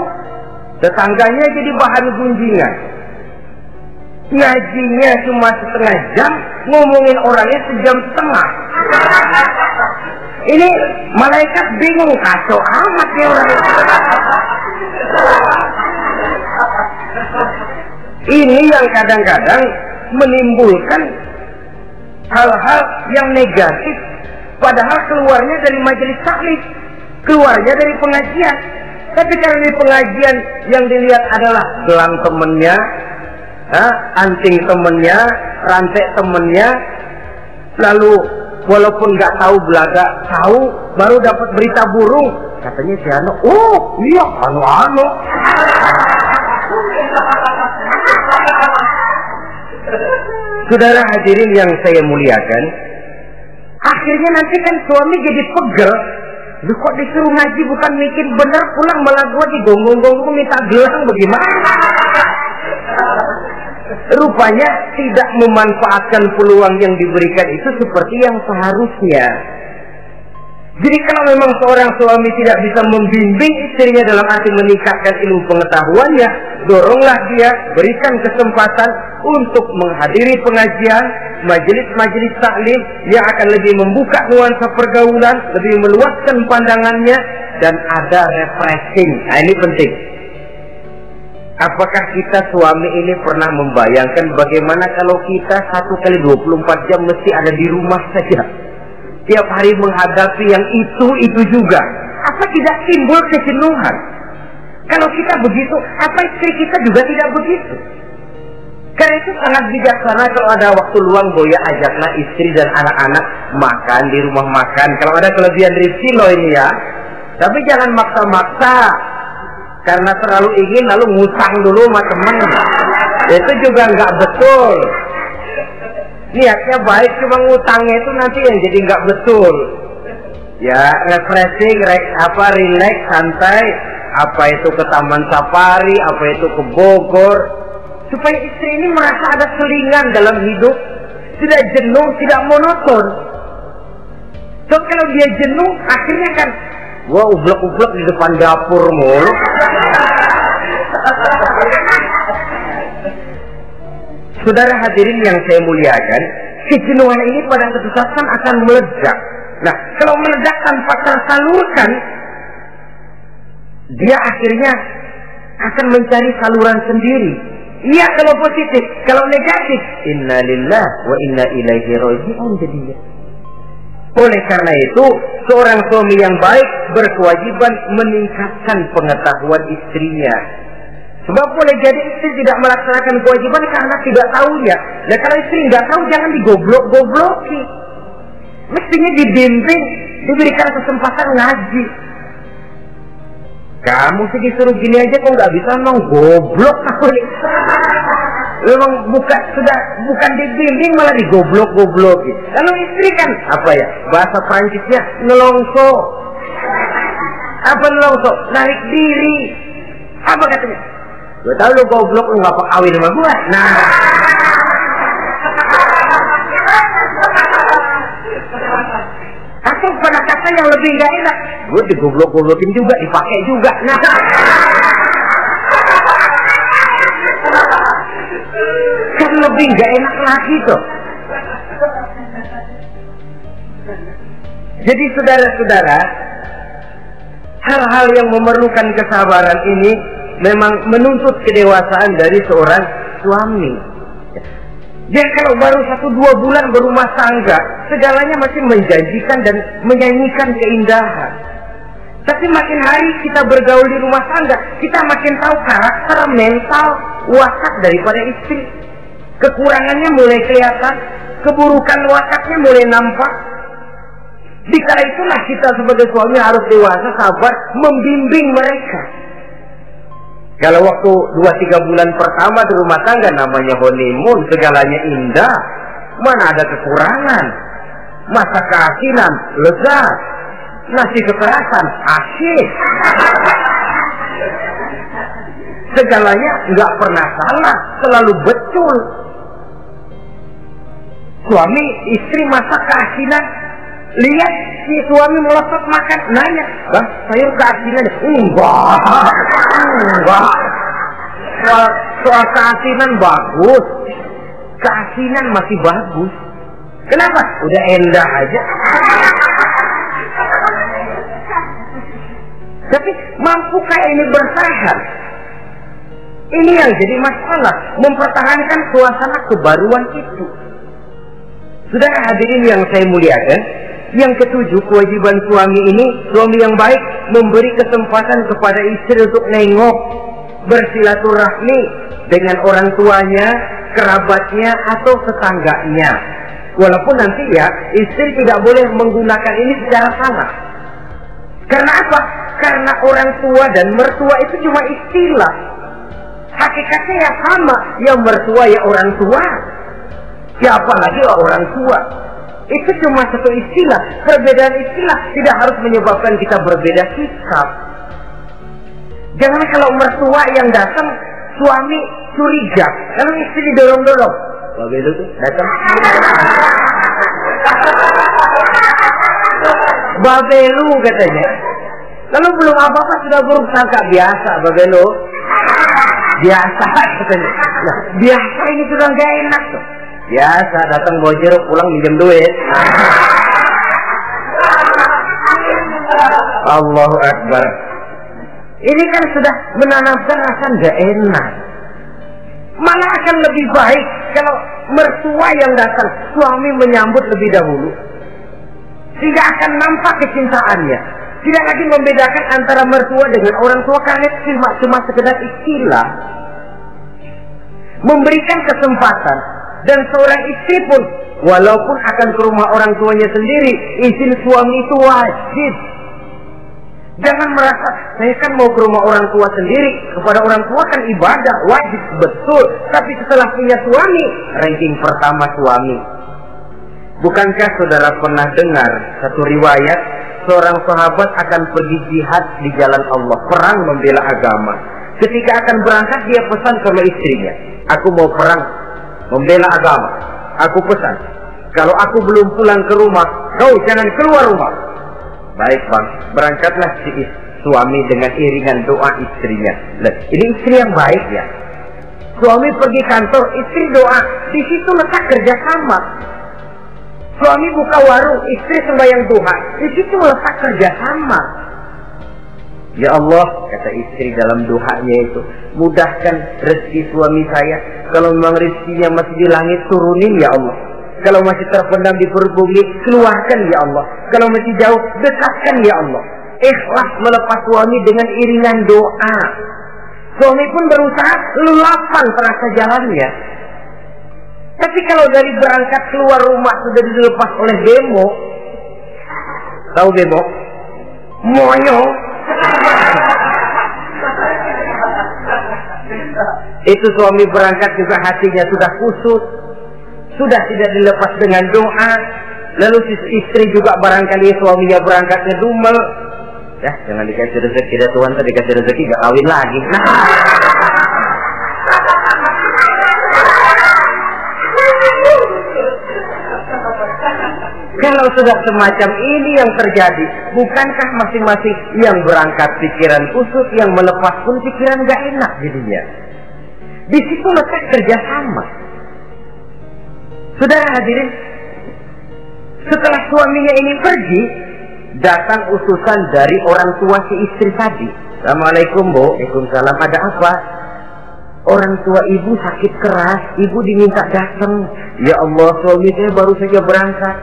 [SPEAKER 1] tetangganya jadi bahan gunjingan. Ngajinya cuma setengah jam, ngomongin orangnya sejam setengah. Ini malaikat bingung, kacau amat ya orang. Ini yang kadang-kadang menimbulkan hal-hal yang negatif, padahal keluarnya dari majelis taklim, keluarnya dari pengajian. Tapi kalau di pengajian yang dilihat adalah gelang temennya, anting temennya, rantai temennya, lalu walaupun nggak tahu belaga, tahu baru dapat berita burung, katanya si Ano, oh iya anu. Saudara hadirin yang saya muliakan, akhirnya nanti kan suami jadi pegel. Lu kok disuruh ngaji bukan mikir bener, pulang malah gua digonggong-gonggong minta gelang, bagaimana? Rupanya tidak memanfaatkan peluang yang diberikan itu seperti yang seharusnya. Jadi kalau memang seorang suami tidak bisa membimbing istrinya dalam arti meningkatkan ilmu pengetahuannya, doronglah dia, berikan kesempatan untuk menghadiri pengajian, majelis-majelis taklim yang akan lebih membuka nuansa pergaulan, lebih meluaskan pandangannya, dan ada refreshing. Nah, ini penting. Apakah kita suami ini pernah membayangkan bagaimana kalau kita 1x24 jam mesti ada di rumah saja, tiap hari menghadapi yang itu juga? Apa tidak timbul kejenuhan? Kalau kita begitu, apa istri kita juga tidak begitu? Karena itu sangat bijaksana kalau ada waktu luang, boya ajaklah istri dan anak-anak makan di rumah makan. Kalau ada kelebihan rezeki loh ini ya. Tapi jangan maksa-maksa, karena terlalu ingin lalu ngutang dulu sama temen. Itu juga nggak betul. Niatnya baik, cuma ngutangnya itu nanti yang jadi nggak betul. Ya, refreshing, relax, santai. Apa itu ke Taman Safari, apa itu ke Bogor, supaya istri ini merasa ada selingan dalam hidup, tidak jenuh, tidak monoton. So kalau dia jenuh, akhirnya kan wah ublek-ublek di depan dapur mulu. Saudara hadirin yang saya muliakan, kejenuhan ini pada suatu saat akan meledak. Nah, kalau meledak tanpa tersalurkan, dia akhirnya akan mencari saluran sendiri. Iya kalau positif, kalau negatif, inna lillahi wa inna ilaihi raji'un jadinya. Oleh karena itu, seorang suami yang baik berkewajiban meningkatkan pengetahuan istrinya. Sebab boleh jadi istri tidak melaksanakan kewajiban karena tidak tahunya. Dan kalau istri nggak tahu, jangan digoblok-gobloki. Mestinya dibimbing, diberikan kesempatan ngaji. Kamu sih disuruh gini aja kok nggak bisa, emang goblok aku nih. Memang bukan dibimbing malah digoblok-gobloki. Lalu istri kan apa ya? Bahasa Prancisnya nelongso. Apa nelongso? Narik diri. Apa katanya? Gue tahu lu goblok, lu ngapa kawin sama gue? Nah. Atau pada kata yang lebih gak enak, gue digoblok-goblokin juga, dipakai juga. Nah. Kan lebih gak enak lagi tuh. Jadi saudara-saudara, hal-hal yang memerlukan kesabaran ini memang menuntut kedewasaan dari seorang suami. Dia kalau baru 1-2 bulan berumah tangga, segalanya masih menjanjikan dan menyanyikan keindahan. Tapi makin hari kita bergaul di rumah tangga, kita makin tahu karakter, mental, watak daripada istri. Kekurangannya mulai kelihatan, keburukan wataknya mulai nampak. Dikala itulah kita sebagai suami harus dewasa, sabar, membimbing mereka. Kalau waktu 2-3 bulan pertama di rumah tangga namanya honeymoon, segalanya indah, mana ada kekurangan. Masa keasinan, lezat. Nasi kekerasan, asyik. Segalanya nggak pernah salah, selalu betul. Suami istri masa keasinan, lihat si suami melotot makan, nanya, bang sayur keasinan? Enggak. Soal keasinan bagus, keasinan masih bagus. Kenapa? Udah endah aja. Tapi mampukah ini bertahan? Ini yang jadi masalah, mempertahankan suasana kebaruan itu. Saudara hadirin yang saya muliakan, yang ketujuh, kewajiban suami ini, suami yang baik memberi kesempatan kepada istri untuk nengok, bersilaturahmi dengan orang tuanya, kerabatnya, atau tetangganya. Walaupun nanti ya, istri tidak boleh menggunakan ini secara salah. Karena apa? Karena orang tua dan mertua itu cuma istilah. Hakikatnya ya sama, ya mertua ya orang tua. Siapa lagi orang tua? Itu cuma satu istilah. Perbedaan istilah tidak harus menyebabkan kita berbeda sikap. Jangan kalau mertua yang datang, suami curiga. Lalu istri didorong-dorong. Babe lu tuh datang. Babe lu katanya. Lalu belum apa-apa sudah buruk sangka. Biasa babe lu. Biasa katanya. Nah, biasa ini sudah gak enak tuh. Biasa datang bawa jeruk, pulang minjem duit. Allahu Akbar. Ini kan sudah menanamkan rasa gak enak. Mana akan lebih baik kalau mertua yang datang, suami menyambut lebih dahulu. Tidak akan nampak kecintaannya. Tidak lagi membedakan antara mertua dengan orang tua karena cuma sekedar istilah. Memberikan kesempatan. Dan seorang istri pun, walaupun akan ke rumah orang tuanya sendiri, izin suami itu wajib. Jangan merasa, saya kan mau ke rumah orang tua sendiri, kepada orang tua kan ibadah, wajib, betul. Tapi setelah punya suami, ranking pertama suami. Bukankah saudara pernah dengar satu riwayat, seorang sahabat akan pergi jihad di jalan Allah, perang membela agama. Ketika akan berangkat, dia pesan sama istrinya, aku mau perang membela agama. Aku pesan, kalau aku belum pulang ke rumah, kau jangan keluar rumah. Baik bang, berangkatlah si suami dengan iringan doa istrinya. Nah, ini istri yang baik ya. Suami pergi kantor, istri doa. Di situ letak kerjasama. Suami buka warung, istri sembahyang duha. Di situ letak kerjasama. Ya Allah, kata istri dalam doanya itu, mudahkan rezeki suami saya. Kalau memang rezekinya masih di langit, turunin ya Allah. Kalau masih terpendam di perut bumi, keluarkan ya Allah. Kalau masih jauh, dekatkan ya Allah. Ikhlas melepas suami dengan iringan doa. Suami pun berusaha lelapan terasa jalannya. Tapi kalau dari berangkat keluar rumah sudah dilepas oleh bemo, tahu bemo? Monyo. Itu suami berangkat juga hatinya sudah kusut, sudah tidak dilepas dengan doa. Lalu istri juga barangkali suaminya berangkat ngedumel. Ya, jangan dikasih rezeki dah Tuhan, tadi dikasih rezeki gak kawin lagi. Nah. Kalau sudah semacam ini yang terjadi, bukankah masing-masing yang berangkat pikiran kusut, yang melepas pun pikiran gak enak jadinya? Di situ letak kerjasama. Saudara hadirin, setelah suaminya ini pergi, datang utusan dari orang tua si istri tadi. Assalamualaikum Bu. Waalaikumsalam. Ada apa? Orang tua ibu sakit keras, ibu diminta datang. Ya Allah, suami saya baru saja berangkat.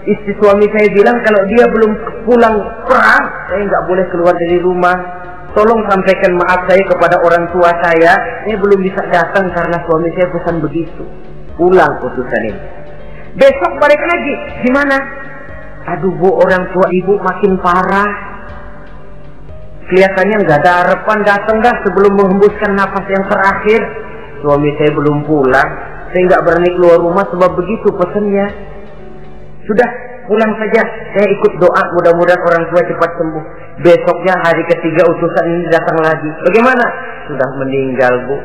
[SPEAKER 1] Istri suami saya bilang kalau dia belum pulang perang, saya nggak boleh keluar dari rumah. Tolong sampaikan maaf saya kepada orang tua saya belum bisa datang karena suami saya pesan begitu. Pulang utusan ini. Besok balik lagi. Gimana? Aduh Bu, orang tua ibu makin parah. Kelihatannya nggak ada harapan datang dah sebelum menghembuskan nafas yang terakhir. Suami saya belum pulang. Saya nggak berani keluar rumah sebab begitu pesannya. Sudah, pulang saja. Saya ikut doa, mudah-mudahan orang tua cepat sembuh. Besoknya hari ketiga utusan ini datang lagi. Bagaimana? Sudah meninggal Bu.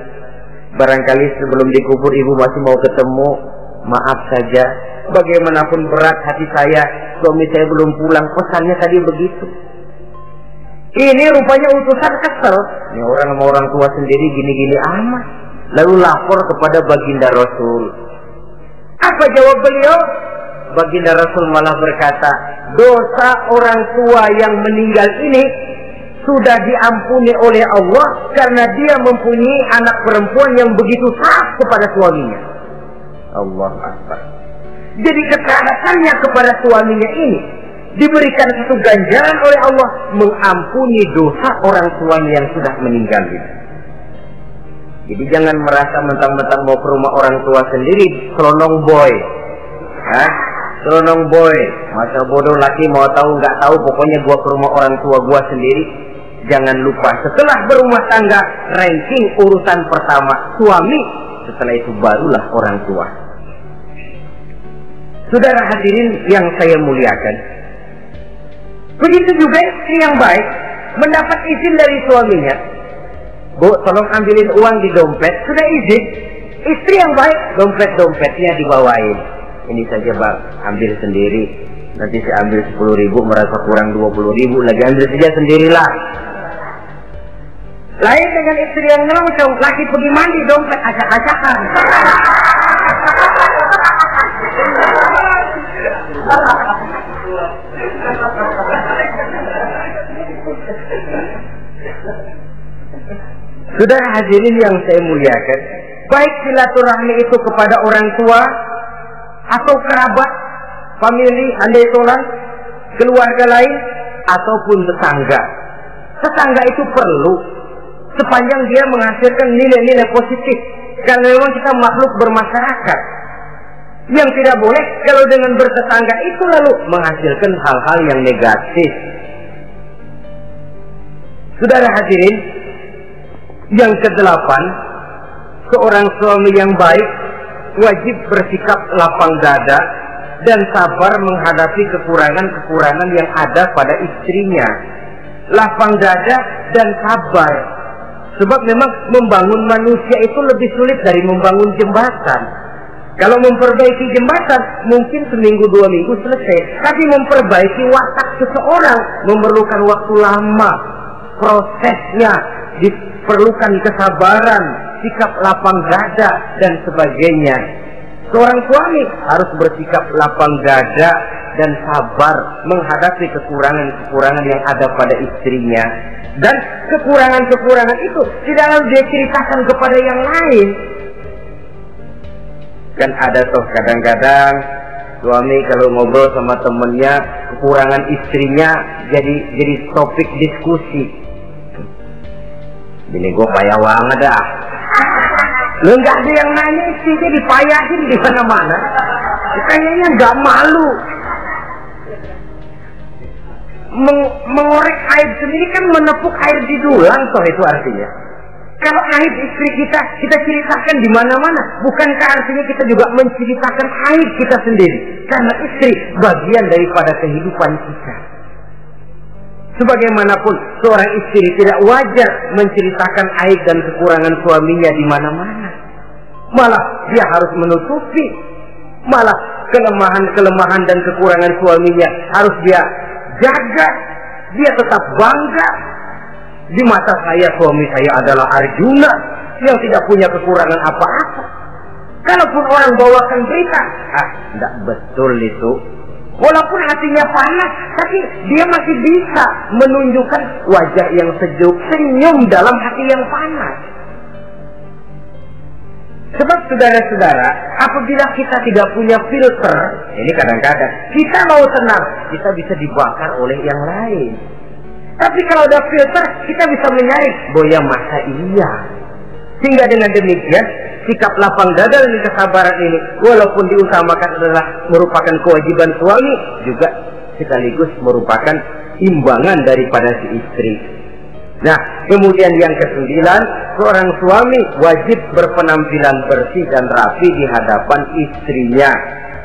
[SPEAKER 1] Barangkali sebelum dikubur ibu masih mau ketemu. Maaf saja. Bagaimanapun berat hati saya, suami saya belum pulang. Pesannya tadi begitu. Ini rupanya utusan kesel. Ini orang sama orang tua sendiri gini-gini amat. Lalu lapor kepada baginda Rasul. Apa jawab beliau? Baginda Rasul malah berkata, dosa orang tua yang meninggal ini sudah diampuni oleh Allah karena dia mempunyai anak perempuan yang begitu taat kepada suaminya. Allah Akbar. Jadi ketaatannya kepada suaminya ini diberikan satu ganjaran oleh Allah mengampuni dosa orang tuanya yang sudah meninggal ini. Jadi jangan merasa mentang-mentang mau ke rumah orang tua sendiri selonong boy. Hah? Selonong boy, masa bodoh laki mau tahu nggak tahu, pokoknya gua ke rumah orang tua gua sendiri. Jangan lupa setelah berumah tangga, ranking urutan pertama suami, setelah itu barulah orang tua. Saudara hadirin yang saya muliakan, begitu juga istri yang baik mendapat izin dari suaminya. Bu, tolong ambilin uang di dompet. Sudah izin. Istri yang baik, dompetnya dibawain. Ini saja Bang, ambil sendiri. Nanti saya ambil 10.000, merasa kurang 20.000, lagi ambil saja sendirilah. Lain dengan istri yang ngelongsong, lagi pergi mandi, dompet acak-acakan. Saudara hadirin yang saya muliakan, baik silaturahmi itu kepada orang tua atau kerabat, famili, andai tolan, keluarga lain, ataupun tetangga. Tetangga itu perlu sepanjang dia menghasilkan nilai-nilai positif. Karena memang kita makhluk bermasyarakat. Yang tidak boleh kalau dengan bertetangga itu lalu menghasilkan hal-hal yang negatif. Saudara hadirin, yang kedelapan, seorang suami yang baik wajib bersikap lapang dada dan sabar menghadapi kekurangan-kekurangan yang ada pada istrinya. Lapang dada dan sabar. Sebab memang membangun manusia itu lebih sulit dari membangun jembatan. Kalau memperbaiki jembatan mungkin seminggu 2 minggu selesai. Tapi memperbaiki watak seseorang memerlukan waktu lama. Prosesnya diperlukan kesabaran, sikap lapang dada dan sebagainya. Seorang suami harus bersikap lapang dada dan sabar menghadapi kekurangan-kekurangan yang ada pada istrinya. Dan kekurangan-kekurangan itu tidak harus dia ceritakan kepada yang lain. Kan ada toh kadang-kadang Suami kalau ngobrol sama temennya kekurangan istrinya jadi topik diskusi. Bini gue payah banget dah. Lu nggak ada yang nanya, istrinya dipayahin di mana-mana. Kayaknya nggak malu. Mengorek aib sendiri kan menepuk air di dulang, toh itu artinya. Kalau aib istri kita ceritakan di mana-mana, bukankah artinya kita juga menceritakan aib kita sendiri? Karena istri bagian daripada kehidupan kita. Sebagaimanapun seorang istri tidak wajar menceritakan aib dan kekurangan suaminya di mana-mana. Malah dia harus menutupi. Malah kelemahan-kelemahan dan kekurangan suaminya harus dia jaga. Dia tetap bangga. Di mata saya, suami saya adalah Arjuna yang tidak punya kekurangan apa-apa. Kalaupun orang bawakan berita, tidak betul itu. Walaupun hatinya panas, tapi dia masih bisa menunjukkan wajah yang sejuk, senyum dalam hati yang panas. Sebab saudara-saudara, apabila kita tidak punya filter, ini kadang-kadang kita mau tenang, kita bisa dibakar oleh yang lain. Tapi kalau ada filter, kita bisa menyaring, boya masa iya. Sehingga dengan demikian, sikap lapang dada dan kesabaran ini, walaupun diutamakan adalah merupakan kewajiban suami, juga sekaligus merupakan imbangan daripada si istri. Nah, kemudian yang ke-9, seorang suami wajib berpenampilan bersih dan rapi di hadapan istrinya.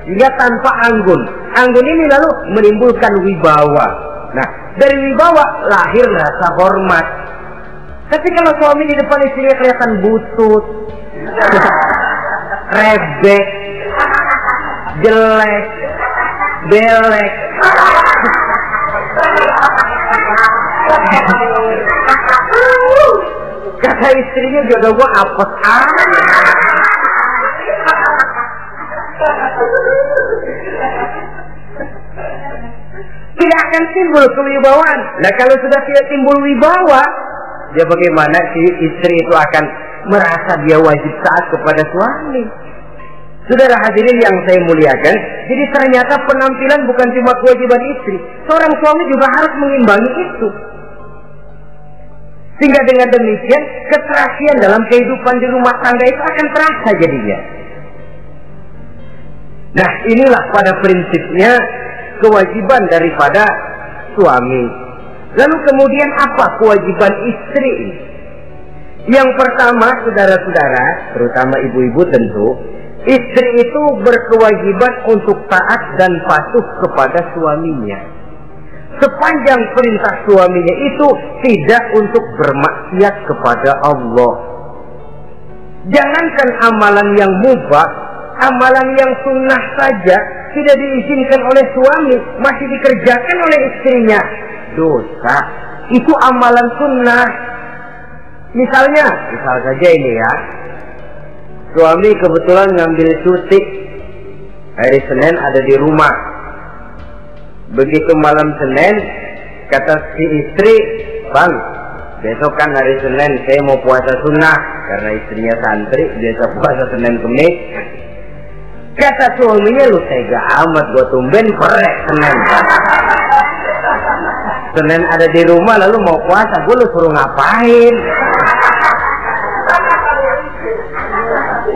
[SPEAKER 1] Hingga tanpa anggun. Anggun ini lalu menimbulkan wibawa. Nah, dari wibawa lahir rasa hormat. Tapi kalau suami di depan istrinya kelihatan butut, rebek, jelek, belek, kata istrinya jodoh gua apes tidak akan timbul kewibawaan. Nah, kalau sudah tidak timbul wibawa, dia bagaimana si istri itu akan merasa dia wajib taat kepada suami. Saudara hadirin yang saya muliakan, jadi ternyata penampilan bukan cuma kewajiban istri, seorang suami juga harus mengimbangi itu. Sehingga dengan demikian keserasian dalam kehidupan di rumah tangga itu akan terasa jadinya. Nah, inilah pada prinsipnya kewajiban daripada suami. Lalu kemudian apa kewajiban istri? Yang pertama, saudara-saudara, terutama ibu-ibu tentu, istri itu berkewajiban untuk taat dan patuh kepada suaminya. Sepanjang perintah suaminya itu tidak untuk bermaksiat kepada Allah. Jangankan amalan yang mubah, amalan yang sunnah saja tidak diizinkan oleh suami, masih dikerjakan oleh istrinya. Dosa. Itu amalan sunnah. Misal saja ini ya, suami kebetulan ngambil cuti hari Senin ada di rumah. Begitu malam Senin, kata si istri, "Bang, besok kan hari Senin, saya mau puasa sunnah." Karena istrinya santri, biasa puasa Senin Kemis. Kata suaminya, "Lu tega amat, gua tumben korek Senin. Senin ada di rumah lalu mau puasa, gua lu suruh ngapain?"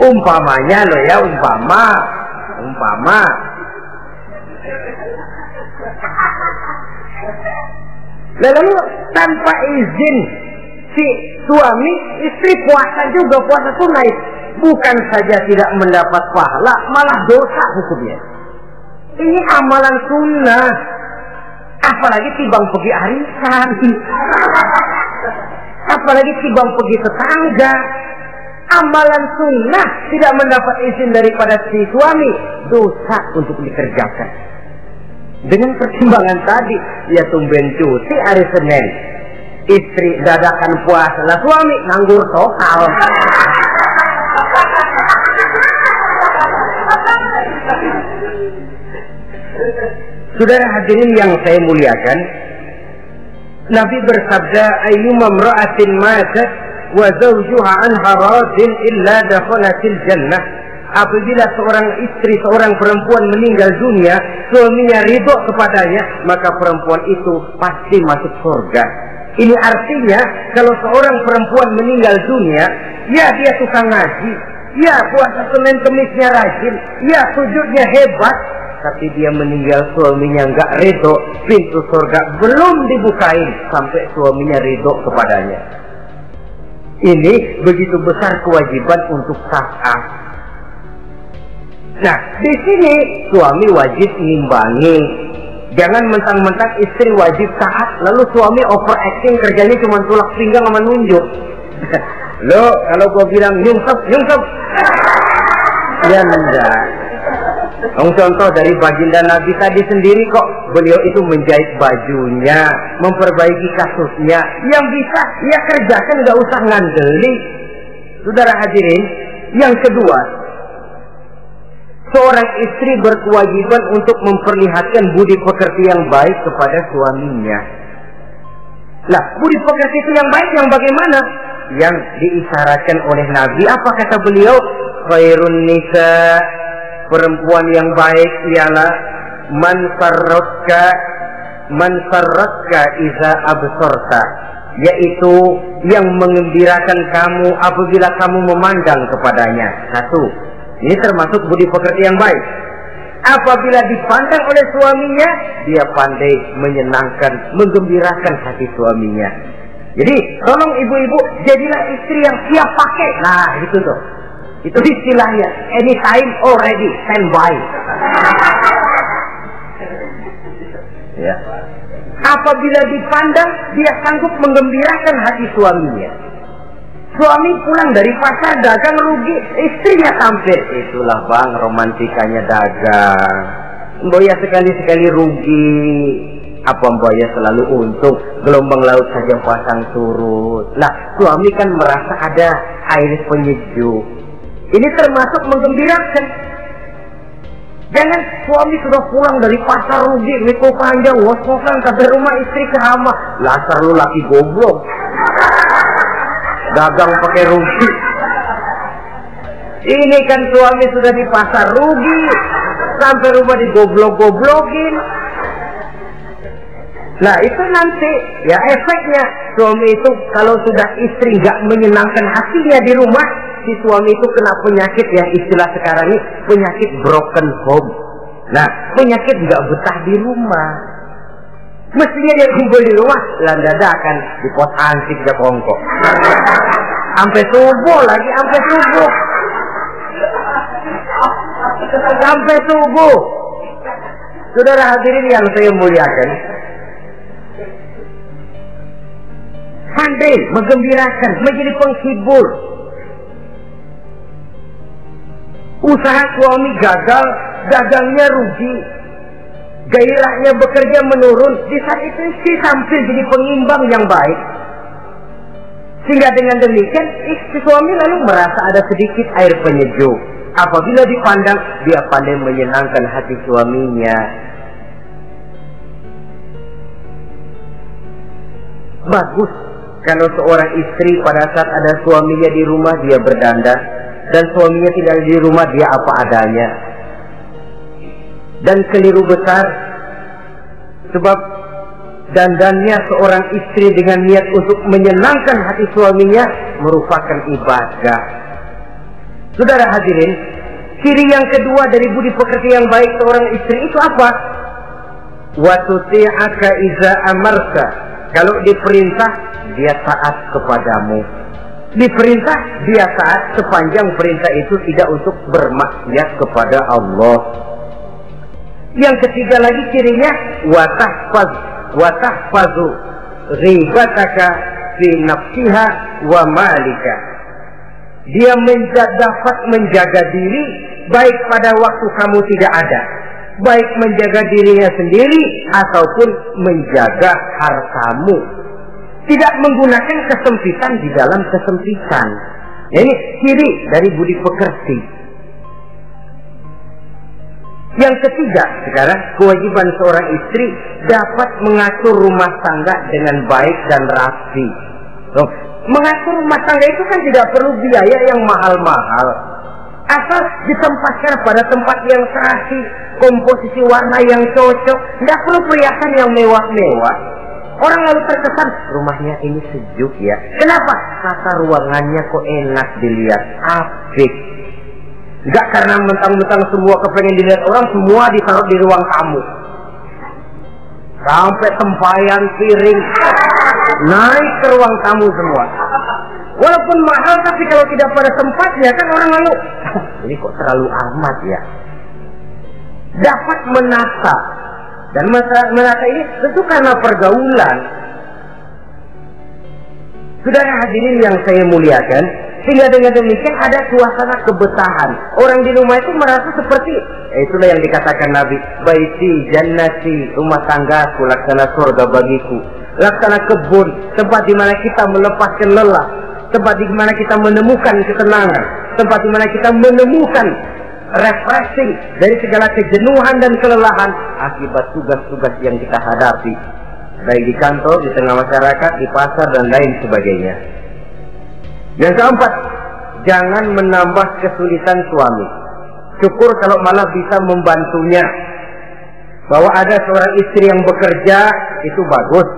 [SPEAKER 1] Umpamanya lo ya, umpama. Lalu tanpa izin si suami, istri puasa juga, puasa sunnah. Bukan saja tidak mendapat pahala, malah dosa hukumnya. Ini amalan sunnah. Apalagi tibang pergi arisan, apalagi tibang pergi tetangga. Amalan sunnah tidak mendapat izin daripada si suami, dosa untuk dikerjakan. Dengan pertimbangan tadi, ya tumben cuti hari Senin, istri dadakan puasa, lah suami nganggur total. Saudara hadirin yang saya muliakan, Nabi bersabda, "Ayyuma imra'atin matat wa zawjuha anha radin illa dakhalatil jannah." apabila seorang istri, seorang perempuan meninggal dunia, suaminya ridho kepadanya, maka perempuan itu pasti masuk surga. Ini artinya kalau seorang perempuan meninggal dunia, ya dia tukang ngaji, ya puasa Senin Kemisnya rajin, ya sujudnya hebat, tapi dia meninggal suaminya nggak ridho, pintu surga belum dibukain sampai suaminya ridho kepadanya. Ini begitu besar kewajiban untuk taat. Nah, di sini suami wajib ngimbangi. Jangan mentang-mentang istri wajib taat, lalu suami overacting, kerjanya cuma tulak pinggang sama nunjuk. Lo kalau gua bilang nyungsep, ya enggak. Contoh dari baginda Nabi tadi sendiri kok, beliau itu menjahit bajunya, memperbaiki kasusnya. Yang bisa ia kerjakan, nggak usah ngandeli. Saudara hadirin, yang kedua, seorang istri berkewajiban untuk memperlihatkan budi pekerti yang baik kepada suaminya. Lah, budi pekerti itu yang baik yang bagaimana? Yang diisyaratkan oleh Nabi. Apa kata beliau? Khairun nisa, perempuan yang baik ialah man sarratka iza absorta, yaitu yang mengembirakan kamu apabila kamu memandang kepadanya. Satu, ini termasuk budi pekerti yang baik. Apabila dipandang oleh suaminya, dia pandai menyenangkan, menggembirakan hati suaminya. Jadi, tolong ibu-ibu, jadilah istri yang siap pakai. Nah, itu tuh. Itu istilahnya, anytime already, standby. Ya. Apabila dipandang, dia sanggup menggembirakan hati suaminya. Suami pulang dari pasar dagang rugi, istrinya tampil. Itulah bang, romantikanya dagang. Mboya sekali-sekali rugi, apa mboya selalu untung? Gelombang laut saja pasang surut. Lah, suami kan merasa ada air penyejuk. Ini termasuk menggembirakan. Jangan suami sudah pulang dari pasar rugi, miko panjang, ngos-ngosan sampai rumah istri keramah. Lasar lu laki goblok. Dagang pakai rugi. Ini kan suami sudah di pasar rugi, sampai rumah digoblok-goblokin. Nah itu nanti ya efeknya, suami itu kalau sudah istri nggak menyenangkan hatinya di rumah, si suami itu kena penyakit yang istilah sekarang ini penyakit broken home. Nah penyakit nggak betah di rumah. Mestinya dia kumpul di rumah, dadakan di pos ansik ya kongkok. Sampai subuh lagi, sampai subuh. Sampai subuh. Saudara hadirin yang saya muliakan, pandai menggembirakan, menjadi penghibur. Usaha suami gagal, dagangnya rugi, gairahnya bekerja menurun. Di saat itu istri tampil jadi pengimbang yang baik. Sehingga dengan demikian istri suami lalu merasa ada sedikit air penyejuk. Apabila dipandang, dia pandai menyenangkan hati suaminya. Bagus kalau seorang istri pada saat ada suaminya di rumah dia berdandan, dan suaminya tinggal di rumah dia apa adanya. Dan keliru besar, sebab dandannya seorang istri dengan niat untuk menyenangkan hati suaminya merupakan ibadah. Saudara hadirin, ciri yang kedua dari budi pekerti yang baik seorang istri itu apa? Wa tuti'aka iza amarta. Kalau diperintah, dia taat kepadamu. Diperintah, dia taat sepanjang perintah itu tidak untuk bermaksiat kepada Allah. Yang ketiga lagi cirinya, watahfazu ribataka fi nafsiha wa malika. Dia dapat menjaga diri baik pada waktu kamu tidak ada, baik menjaga dirinya sendiri ataupun menjaga hartamu. Tidak menggunakan kesempitan di dalam kesempitan. Ini ciri dari budi pekerti. Yang ketiga, sekarang kewajiban seorang istri dapat mengatur rumah tangga dengan baik dan rapi. Mengatur rumah tangga itu kan tidak perlu biaya yang mahal-mahal. Asal ditempatkan pada tempat yang serasi, komposisi warna yang cocok, tidak perlu perhiasan yang mewah-mewah. Orang lalu terkesan, rumahnya ini sejuk ya. Kenapa? Tata ruangannya kok enak dilihat, apik. Enggak karena mentang-mentang semua kepengen dilihat orang, semua ditaruh di ruang tamu. Sampai tempayan piring naik ke ruang tamu semua. Walaupun mahal, tapi kalau tidak pada tempatnya kan orang lalu, ini kok terlalu amat ya. Dapat menata. Dan menata ini tentu karena pergaulan. Saudara hadirin yang saya muliakan, sehingga dengan demikian ada suasana kebetahan. Orang di rumah itu merasa seperti, itulah yang dikatakan Nabi, baiti jannati, rumah tanggaku laksana surga bagiku, laksana kebun, tempat di mana kita melepaskan lelah, tempat di mana kita menemukan ketenangan, tempat di mana kita menemukan refreshing dari segala kejenuhan dan kelelahan akibat tugas-tugas yang kita hadapi, baik di kantor, di tengah masyarakat, di pasar, dan lain sebagainya. Yang keempat, jangan menambah kesulitan suami. Syukur kalau malah bisa membantunya. Bahwa ada seorang istri yang bekerja, itu bagus.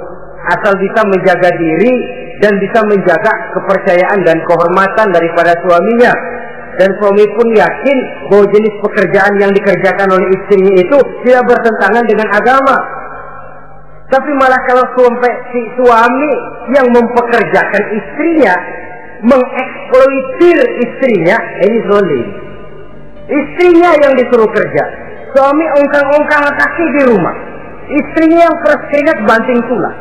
[SPEAKER 1] Asal bisa menjaga diri dan bisa menjaga kepercayaan dan kehormatan daripada suaminya. Dan suami pun yakin bahwa jenis pekerjaan yang dikerjakan oleh istrinya itu tidak bertentangan dengan agama. Tapi malah kalau si suami yang mempekerjakan istrinya, mengeksploitir istrinya, ini zalim. Istrinya yang disuruh kerja, suami ongkang-ongkang kaki di rumah, istrinya yang keringat banting tulang.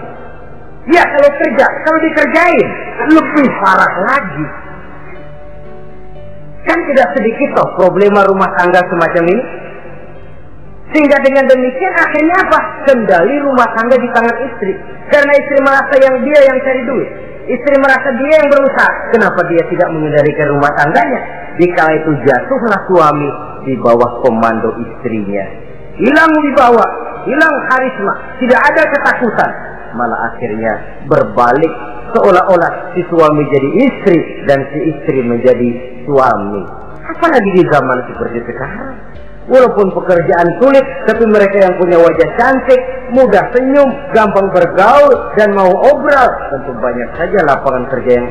[SPEAKER 1] Ya kalau kerja, kalau dikerjain lebih parah lagi. Kan tidak sedikit toh problema rumah tangga semacam ini. Sehingga dengan demikian akhirnya apa? Kendali rumah tangga di tangan istri. Karena istri merasa dia yang cari duit. Istri merasa dia yang berusaha. Kenapa dia tidak mengendalikan rumah tangganya? Dikala itu jatuhlah suami di bawah komando istrinya. Hilang wibawa, hilang karisma, tidak ada ketakutan. Malah akhirnya berbalik seolah-olah si suami jadi istri dan si istri menjadi suami. Apalagi di zaman seperti sekarang. Walaupun pekerjaan sulit, tapi mereka yang punya wajah cantik, mudah senyum, gampang bergaul, dan mau obrol, tentu banyak saja lapangan kerja yang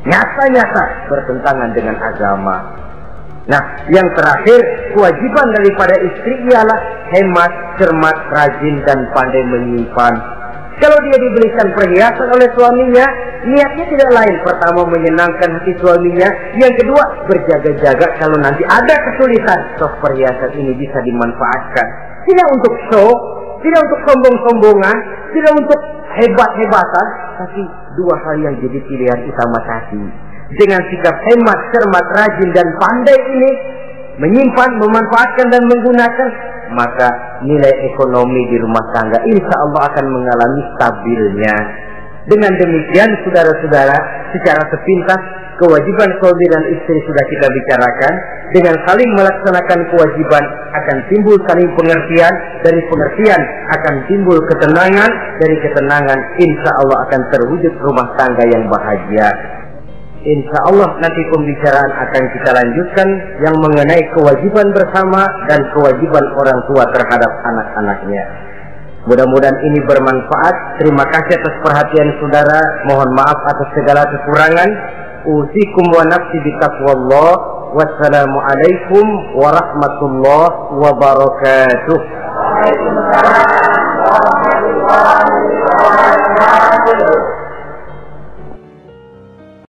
[SPEAKER 1] nyata-nyata bertentangan dengan agama. Nah, yang terakhir, kewajiban daripada istri ialah hemat, cermat, rajin, dan pandai menyimpan. Kalau dia diberikan perhiasan oleh suaminya, niatnya tidak lain. Pertama, menyenangkan hati suaminya. Yang kedua, berjaga-jaga kalau nanti ada kesulitan, toh perhiasan ini bisa dimanfaatkan. Tidak untuk show, tidak untuk sombong-sombongan, tidak untuk hebat-hebatan, tapi dua hal yang jadi pilihan utama tadi. Dengan sikap hemat, cermat, rajin, dan pandai ini, menyimpan, memanfaatkan, dan menggunakan, maka nilai ekonomi di rumah tangga insya Allah akan mengalami stabilnya. Dengan demikian, saudara-saudara, secara sepintas kewajiban suami dan istri sudah kita bicarakan. Dengan saling melaksanakan kewajiban akan timbul saling pengertian, dari pengertian akan timbul ketenangan, dari ketenangan insya Allah akan terwujud rumah tangga yang bahagia. Insya Allah nanti pembicaraan akan kita lanjutkan yang mengenai kewajiban bersama dan kewajiban orang tua terhadap anak-anaknya. Mudah-mudahan ini bermanfaat. Terima kasih atas perhatian saudara. Mohon maaf atas segala kekurangan. Usikum wa nafsi bitaqwallah. Wassalamualaikum warahmatullahi wabarakatuh.